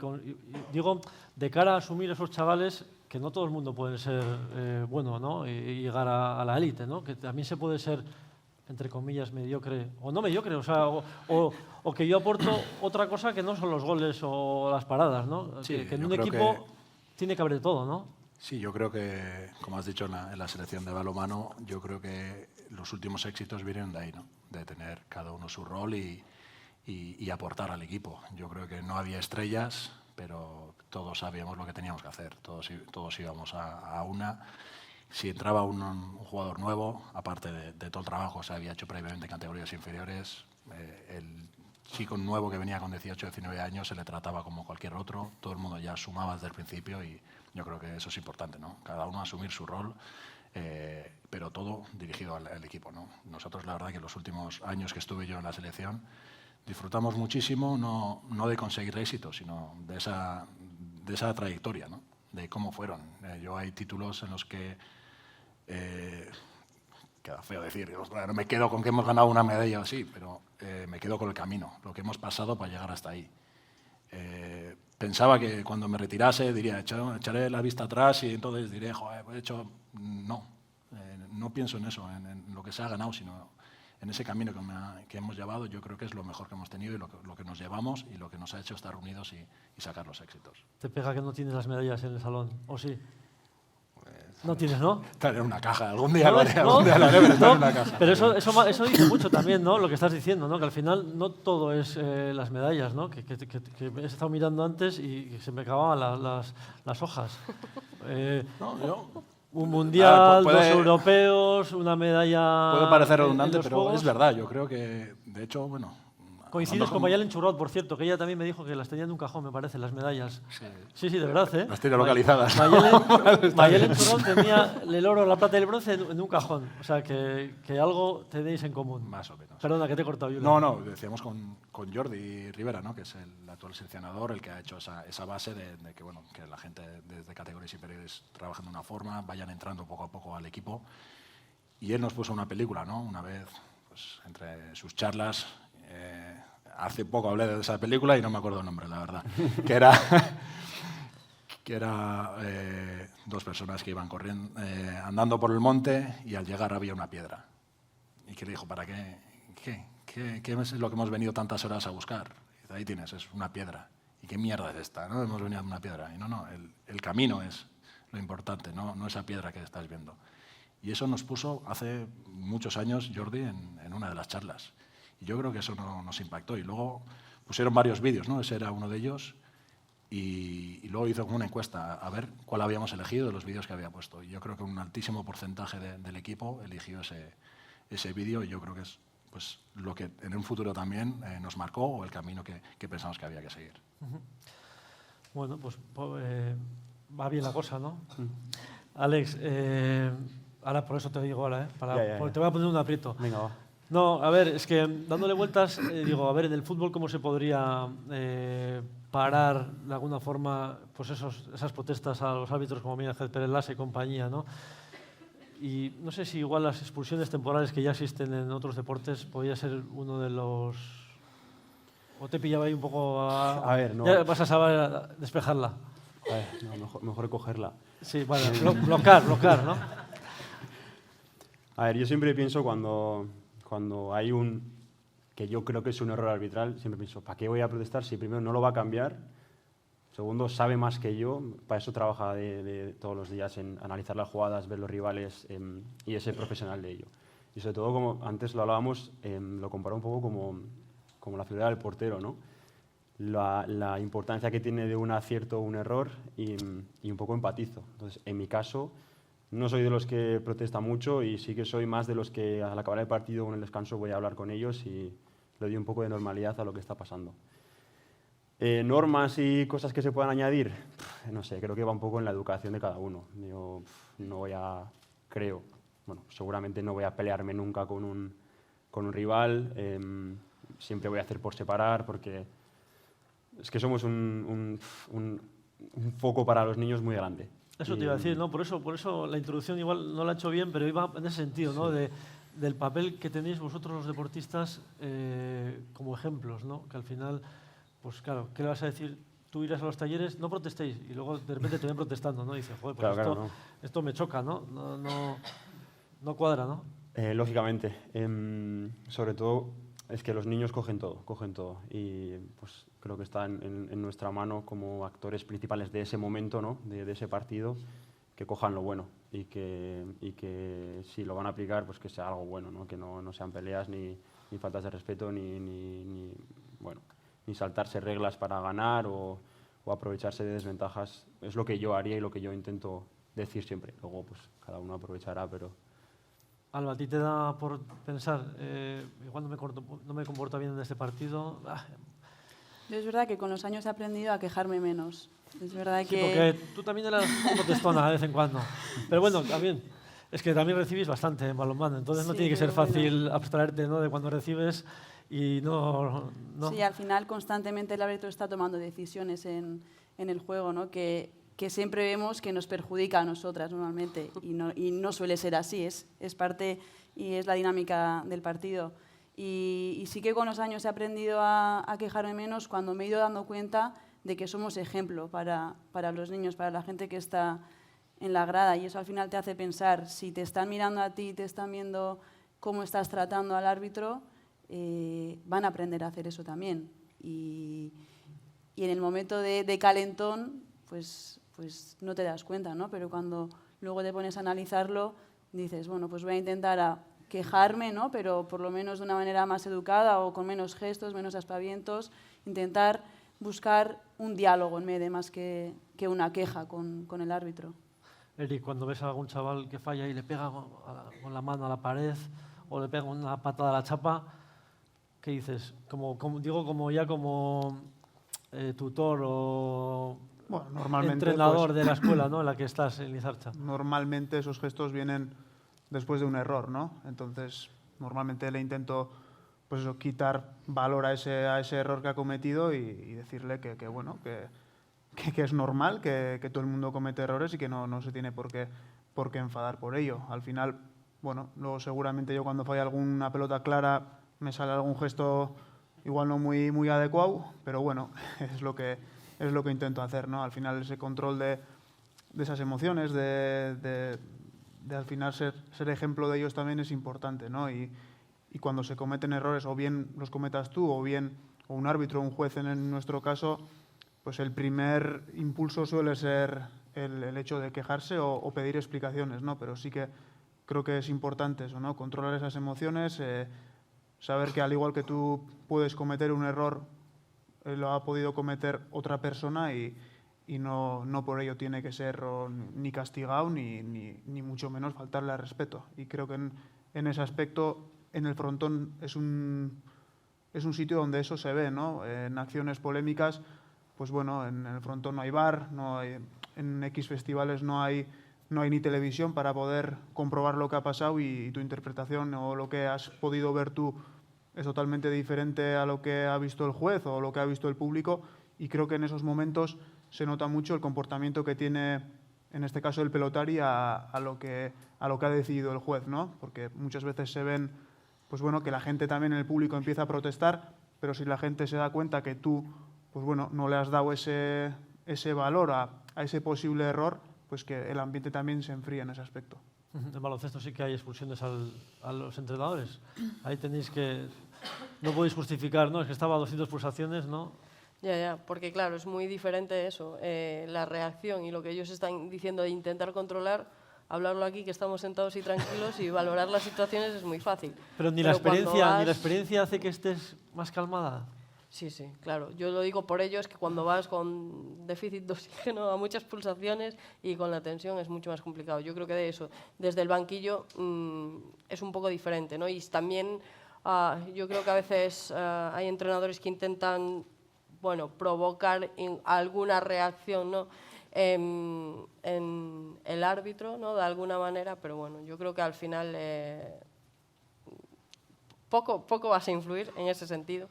digo, de cara a asumir esos chavales, que no todo el mundo puede ser bueno, ¿no? Y llegar a la élite, ¿no? Que también se puede ser, entre comillas, mediocre, o no mediocre, o sea, o que yo aporto otra cosa que no son los goles o las paradas, ¿no? Sí, que en un equipo tiene que haber de todo, ¿no? Sí, yo creo que, como has dicho en la selección de balonmano, yo creo que los últimos éxitos vienen de ahí, ¿no? De tener cada uno su rol y aportar al equipo. Yo creo que no había estrellas, pero todos sabíamos lo que teníamos que hacer, todos íbamos a una. Si entraba un jugador nuevo, aparte de todo el trabajo que se había hecho previamente en categorías inferiores, el chico nuevo que venía con 18 o 19 años se le trataba como cualquier otro, todo el mundo ya sumaba desde el principio y yo creo que eso es importante, ¿no? Cada uno asumir su rol, pero todo dirigido al equipo, ¿no? Nosotros, la verdad, que los últimos años que estuve yo en la selección disfrutamos muchísimo, no de conseguir éxito, sino de esa trayectoria, ¿no? De cómo fueron. Yo hay títulos en los que queda feo decir, no me quedo con que hemos ganado una medalla así, pero me quedo con el camino, lo que hemos pasado para llegar hasta ahí. Pensaba que cuando me retirase diría, echaré la vista atrás y entonces diré, joder, he hecho... No pienso en eso, en lo que se ha ganado, sino en ese camino que hemos llevado. Yo creo que es lo mejor que hemos tenido y lo que nos llevamos y lo que nos ha hecho estar unidos y sacar los éxitos. ¿Te pega que no tienes las medallas en el salón? ¿O sí? No tienes, ¿no? Estar en una caja. Algún día lo haré, pero estar en una caja. Pero eso dice mucho también, ¿no? Lo que estás diciendo, ¿no? Que al final no todo es las medallas, ¿no? Que he estado mirando antes y se me acababan las hojas. Un mundial, dos europeos, una medalla. Puede parecer redundante, pero juegos. Es verdad. Yo creo que, de hecho, bueno. Coincides con Mayalen Churrot, por cierto, que ella también me dijo que las tenía en un cajón, me parece, las medallas. Sí, de verdad, ¿eh? Las tiene localizadas. Mayalen Churrot tenía el oro, la plata y el bronce en un cajón. O sea, que algo tenéis en común. Más o menos. Perdona, que te he cortado, Julen. No, decíamos con Jordi Rivera, ¿no? Que es el actual seleccionador, el que ha hecho esa base de que, bueno, que la gente desde categorías inferiores trabajen de una forma, vayan entrando poco a poco al equipo. Y él nos puso una película, ¿no? Una vez, pues, entre sus charlas... hace poco hablé de esa película y no me acuerdo el nombre, la verdad. que era dos personas que iban corriendo, andando por el monte y al llegar había una piedra. Y que le dijo, ¿para qué? ¿Qué es lo que hemos venido tantas horas a buscar? Y dice, ahí tienes, es una piedra. ¿Y qué mierda es esta? ¿No? Hemos venido a una piedra. Y no, el camino es lo importante, no esa piedra que estás viendo. Y eso nos puso hace muchos años Jordi en una de las charlas. Y yo creo que eso nos impactó. Y luego pusieron varios vídeos, ¿no? Ese era uno de ellos. Y luego hizo como una encuesta a ver cuál habíamos elegido de los vídeos que había puesto. Y yo creo que un altísimo porcentaje del equipo eligió ese vídeo. Y yo creo que es pues, lo que en un futuro también nos marcó o el camino que pensamos que había que seguir. Bueno, pues va bien la cosa, ¿no? Alex, ahora por eso te digo ahora, porque te voy a poner un aprieto. Venga, va. No, a ver, es que dándole vueltas, digo, a ver, en el fútbol cómo se podría parar de alguna forma pues esas protestas a los árbitros como Miguel Ángel Pérez Lasa y compañía, ¿no? Y no sé si igual las expulsiones temporales que ya existen en otros deportes podría ser uno de los... ¿O te pillaba ahí un poco a ver, no. Ya vas a saber despejarla. A ver, no, mejor cogerla. Sí, bueno, bloquear, ¿no? A ver, yo siempre pienso cuando hay que yo creo que es un error arbitral, siempre pienso, ¿para qué voy a protestar si primero no lo va a cambiar? Segundo, sabe más que yo, para eso trabaja de todos los días en analizar las jugadas, ver los rivales y es profesional de ello. Y sobre todo, como antes lo hablábamos, lo comparo un poco como la figura del portero, ¿no? La importancia que tiene de un acierto o un error y un poco empatizo. Entonces, en mi caso, no soy de los que protesta mucho y sí que soy más de los que al acabar el partido o en el descanso voy a hablar con ellos y le doy un poco de normalidad a lo que está pasando. Normas y cosas que se puedan añadir, no sé, creo que va un poco en la educación de cada uno. Yo no voy a, seguramente no voy a pelearme nunca con un rival, siempre voy a hacer por separar porque es que somos un foco para los niños muy grande. Eso te iba a decir, ¿no? Por eso la introducción igual no la he hecho bien, pero iba en ese sentido, ¿no? Del papel que tenéis vosotros los deportistas como ejemplos, ¿no? Que al final, pues claro, ¿qué le vas a decir? Tú irás a los talleres, no protestéis, y luego de repente te ven protestando, ¿no? Y dices, joder, pues Claro, esto me choca, ¿no? No cuadra, ¿no? Lógicamente. Sobre todo es que los niños cogen todo. Y pues creo que está en nuestra mano como actores principales de ese momento, ¿no? De ese partido, que cojan lo bueno y que si lo van a aplicar, pues que sea algo bueno, ¿no? Que no sean peleas ni faltas de respeto ni saltarse reglas para ganar o aprovecharse de desventajas. Es lo que yo haría y lo que yo intento decir siempre. Luego pues cada uno aprovechará, pero... Alba, ¿a ti te da por pensar, igual no me comporto bien en este partido? Yo es verdad que con los años he aprendido a quejarme menos. Es verdad Sí, que... porque tú también eras protestona de vez en cuando. Pero bueno, también, es que también recibís bastante en balonmano, entonces no Sí, tiene que ser pero fácil abstraerte, ¿no? De cuando recibes y no... Sí, al final constantemente el árbitro está tomando decisiones en el juego, ¿no? Que siempre vemos que nos perjudica a nosotras normalmente y no suele ser así, es parte y es la dinámica del partido. Y sí que con los años he aprendido a quejarme menos cuando me he ido dando cuenta de que somos ejemplo para los niños, para la gente que está en la grada, y eso al final te hace pensar, si te están mirando a ti, te están viendo cómo estás tratando al árbitro, van a aprender a hacer eso también. Y en el momento de calentón, pues no te das cuenta, ¿no? Pero cuando luego te pones a analizarlo, dices, bueno, pues voy a intentar quejarme, ¿no? Pero por lo menos de una manera más educada o con menos gestos, menos aspavientos, intentar buscar un diálogo en medio más que una queja con el árbitro. Eric, cuando ves a algún chaval que falla y le pega con la mano a la pared o le pega una patada a la chapa, ¿qué dices? Como tutor o entrenador de la escuela, ¿no? En la que estás, en Lizarcha. Normalmente esos gestos vienen después de un error, ¿no? Entonces, normalmente le intento pues eso, quitar valor a ese error que ha cometido y decirle que es normal, que todo el mundo comete errores y que no se tiene por qué enfadar por ello. Al final, bueno, luego seguramente yo cuando falla alguna pelota clara me sale algún gesto igual no muy adecuado, pero bueno, es lo que intento hacer, ¿no? Al final ese control de esas emociones, de al final ser ejemplo de ellos también es importante, ¿no? Y cuando se cometen errores, o bien los cometas tú, o un árbitro o un juez en nuestro caso, pues el primer impulso suele ser el hecho de quejarse o pedir explicaciones, ¿no? Pero sí que creo que es importante eso, ¿no? Controlar esas emociones, saber que al igual que tú puedes cometer un error, lo ha podido cometer otra persona y no por ello tiene que ser ni castigado ni mucho menos faltarle al respeto. Y creo que en ese aspecto, en el frontón es un sitio donde eso se ve, ¿no? En acciones polémicas, pues bueno, en el frontón no hay bar, en X festivales no hay ni televisión para poder comprobar lo que ha pasado y tu interpretación o lo que has podido ver tú es totalmente diferente a lo que ha visto el juez o lo que ha visto el público, y creo que en esos momentos se nota mucho el comportamiento que tiene, en este caso, el pelotari a lo que ha decidido el juez, ¿no? Porque muchas veces se ven, pues bueno, que la gente también en el público empieza a protestar, pero si la gente se da cuenta que tú, pues bueno, no le has dado ese valor a ese posible error, pues que el ambiente también se enfría en ese aspecto. En baloncesto sí que hay expulsiones a los entrenadores. Ahí tenéis que... No podéis justificar, ¿no? Es que estaba a 200 pulsaciones, ¿no? Ya, porque claro, es muy diferente eso, la reacción y lo que ellos están diciendo de intentar controlar, hablarlo aquí que estamos sentados y tranquilos y valorar las situaciones es muy fácil. Pero ni la experiencia hace que estés más calmada. Sí, claro. Yo lo digo por ello, es que cuando vas con déficit de oxígeno a muchas pulsaciones y con la tensión es mucho más complicado. Yo creo que de eso, desde el banquillo es un poco diferente, ¿no? Y también yo creo que a veces hay entrenadores que intentan, bueno, provocar alguna reacción, ¿no? En el árbitro, ¿no? De alguna manera, pero bueno, yo creo que al final poco vas a influir en ese sentido.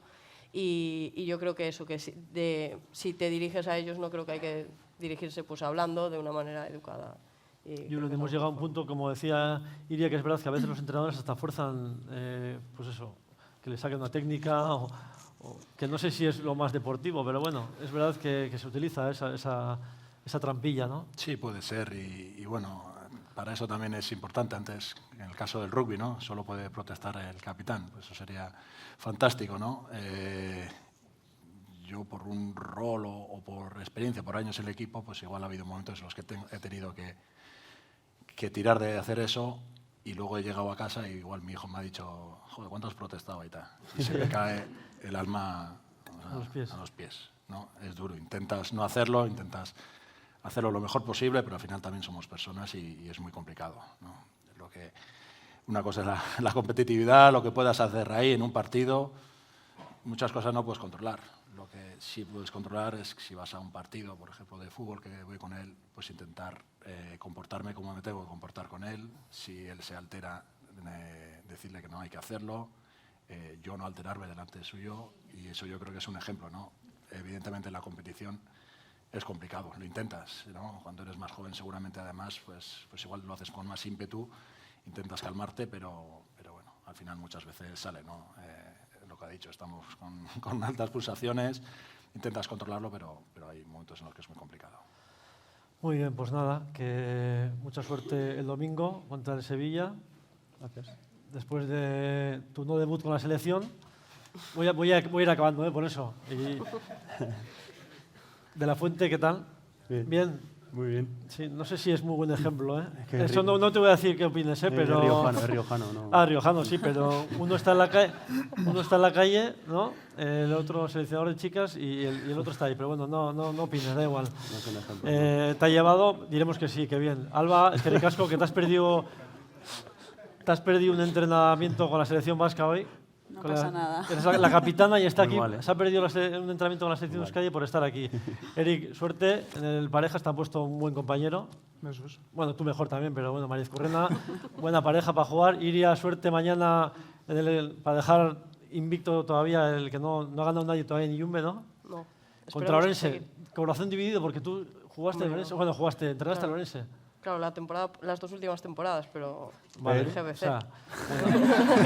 y yo creo que eso, que si te diriges a ellos, no creo que hay que dirigirse pues hablando de una manera educada. Yo creo que hemos llegado a un punto, como decía Iria, que es verdad que a veces los entrenadores hasta fuerzan, pues eso, que le saquen una técnica o que no sé si es lo más deportivo, pero bueno, es verdad que se utiliza esa trampilla, ¿no? Sí, puede ser y bueno, para eso también es importante. Antes, en el caso del rugby, ¿no? Solo puede protestar el capitán, pues eso sería fantástico, ¿no? Yo por un rol o por experiencia, por años en el equipo, pues igual ha habido momentos en los que he tenido que tirar de hacer eso y luego he llegado a casa y igual mi hijo me ha dicho, joder, ¿cuánto has protestado y tal? Y se me cae el alma a los pies, ¿no? Es duro, intentas no hacerlo, intentas hacerlo lo mejor posible, pero al final también somos personas y es muy complicado, ¿no? Una cosa es la competitividad, lo que puedas hacer ahí en un partido, muchas cosas no puedes controlar. Lo que sí puedes controlar es que si vas a un partido, por ejemplo, de fútbol, que voy con él, pues intentar comportarme como me tengo que comportar con él. Si él se altera, decirle que no hay que hacerlo, yo no alterarme delante de suyo, y eso yo creo que es un ejemplo, ¿no? Evidentemente la competición es complicado, lo intentas, ¿no? Cuando eres más joven seguramente además, pues igual lo haces con más ímpetu, intentas calmarte, pero bueno, al final muchas veces sale, ¿no? Lo que ha dicho, estamos con altas pulsaciones, intentas controlarlo, pero hay momentos en los que es muy complicado. Muy bien, pues nada, que mucha suerte el domingo contra el Sevilla. Gracias. Después de tu no debut con la selección, voy a ir acabando, por eso. Y De la Fuente, ¿qué tal? Bien. Bien. Muy bien. Sí, no sé si es muy buen ejemplo, ¿eh? Es que Eso no te voy a decir qué opines, pero... Es riojano, ¿no? Ah, riojano, sí, pero uno está en la calle, ¿no? El otro seleccionador de chicas y el otro está ahí, pero bueno, no opines, da igual. No es un ejemplo. Te ha llevado, diremos que sí, que bien. Alba, es que ricasco que te has perdido un entrenamiento con la selección vasca hoy. No pasa nada. Eres la capitana y está Muy aquí. mal, ¿eh? Se ha perdido un entrenamiento con la selección de Euskadi por estar aquí. Eric, suerte. En el parejas te han puesto un buen compañero. Eso es. Bueno, tú mejor también, pero bueno, María Currena, buena pareja para jugar. Iria, suerte mañana para dejar invicto todavía el que no ha ganado nadie todavía en Yumbe, ¿no? No. Contra Orense. Corazón dividido porque tú jugaste en Orense. Bueno, entrenaste en Orense. Claro, las 2 últimas temporadas, pero Vale, el GBC. o sea,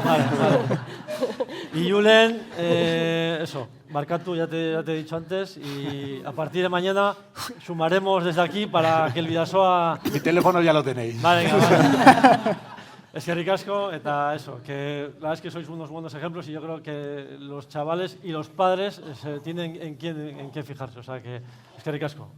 vale. Y Julen, eso, Barkatu, ya te he dicho antes, y a partir de mañana sumaremos desde aquí para que el Bidasoa... Mi teléfono ya lo tenéis. Vale. Es que ricasco, eta eso, que la verdad es que sois unos buenos ejemplos y yo creo que los chavales y los padres tienen en qué fijarse, o sea que es que ricasco.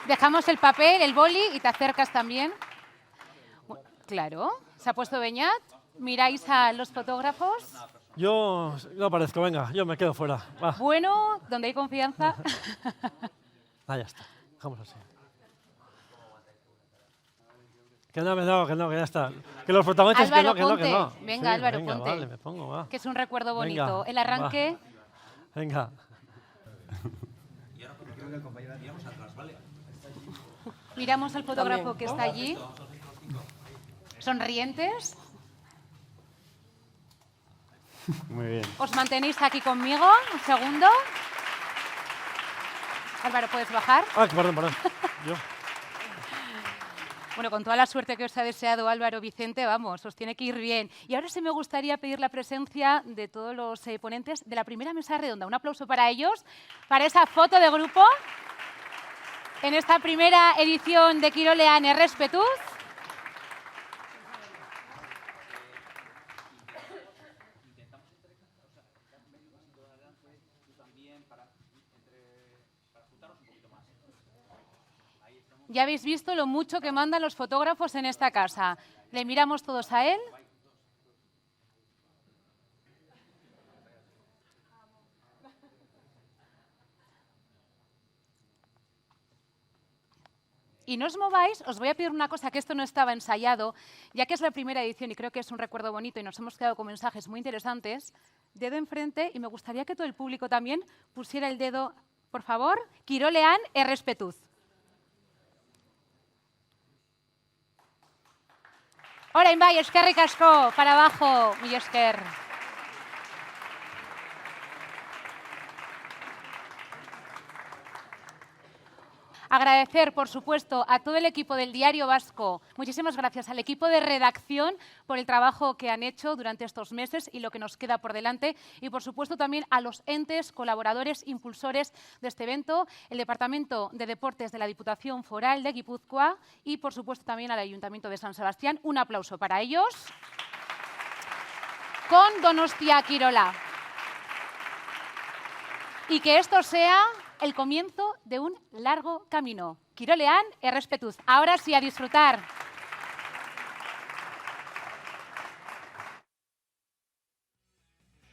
Dejamos el papel, el boli y te acercas también. Claro, se ha puesto Beñat. Miráis a los fotógrafos. Yo no aparezco, venga, yo me quedo fuera. Va. Bueno, donde hay confianza. Ah, ya está. Dejamos así. Que no, que ya está. Que los protagonistas Álvaro, que no. Venga, Sí, Álvaro, venga, ponte. Vale, me pongo, va. Que es un recuerdo bonito. Venga, el arranque. Va. Venga. Miramos al fotógrafo También, que ¿no? está allí. Sonrientes. Muy bien. Os mantenéis aquí conmigo. Un segundo. Álvaro, ¿puedes bajar? Ah, perdón. Yo. Bueno, con toda la suerte que os ha deseado Álvaro, Vicente, vamos, os tiene que ir bien. Y ahora sí me gustaría pedir la presencia de todos los ponentes de la primera mesa redonda. Un aplauso para ellos, para esa foto de grupo en esta primera edición de Kirolean Errespetuz. Ya habéis visto lo mucho que mandan los fotógrafos en esta casa. Le miramos todos a él. Y no os mováis, os voy a pedir una cosa, que esto no estaba ensayado, ya que es la primera edición y creo que es un recuerdo bonito y nos hemos quedado con mensajes muy interesantes. Dedo enfrente y me gustaría que todo el público también pusiera el dedo, por favor. Kirolean Errespetuz. Orain bai, eskerrik asko, para abajo, mila esker. Agradecer, por supuesto, a todo el equipo del Diario Vasco. Muchísimas gracias al equipo de redacción por el trabajo que han hecho durante estos meses y lo que nos queda por delante. Y, por supuesto, también a los entes, colaboradores, impulsores de este evento, el Departamento de Deportes de la Diputación Foral de Guipúzcoa y, por supuesto, también al Ayuntamiento de San Sebastián. Un aplauso para ellos. Con Donostia Kirola. Y que esto sea el comienzo de un largo camino. Kirolean, errespetuz. Ahora sí, a disfrutar.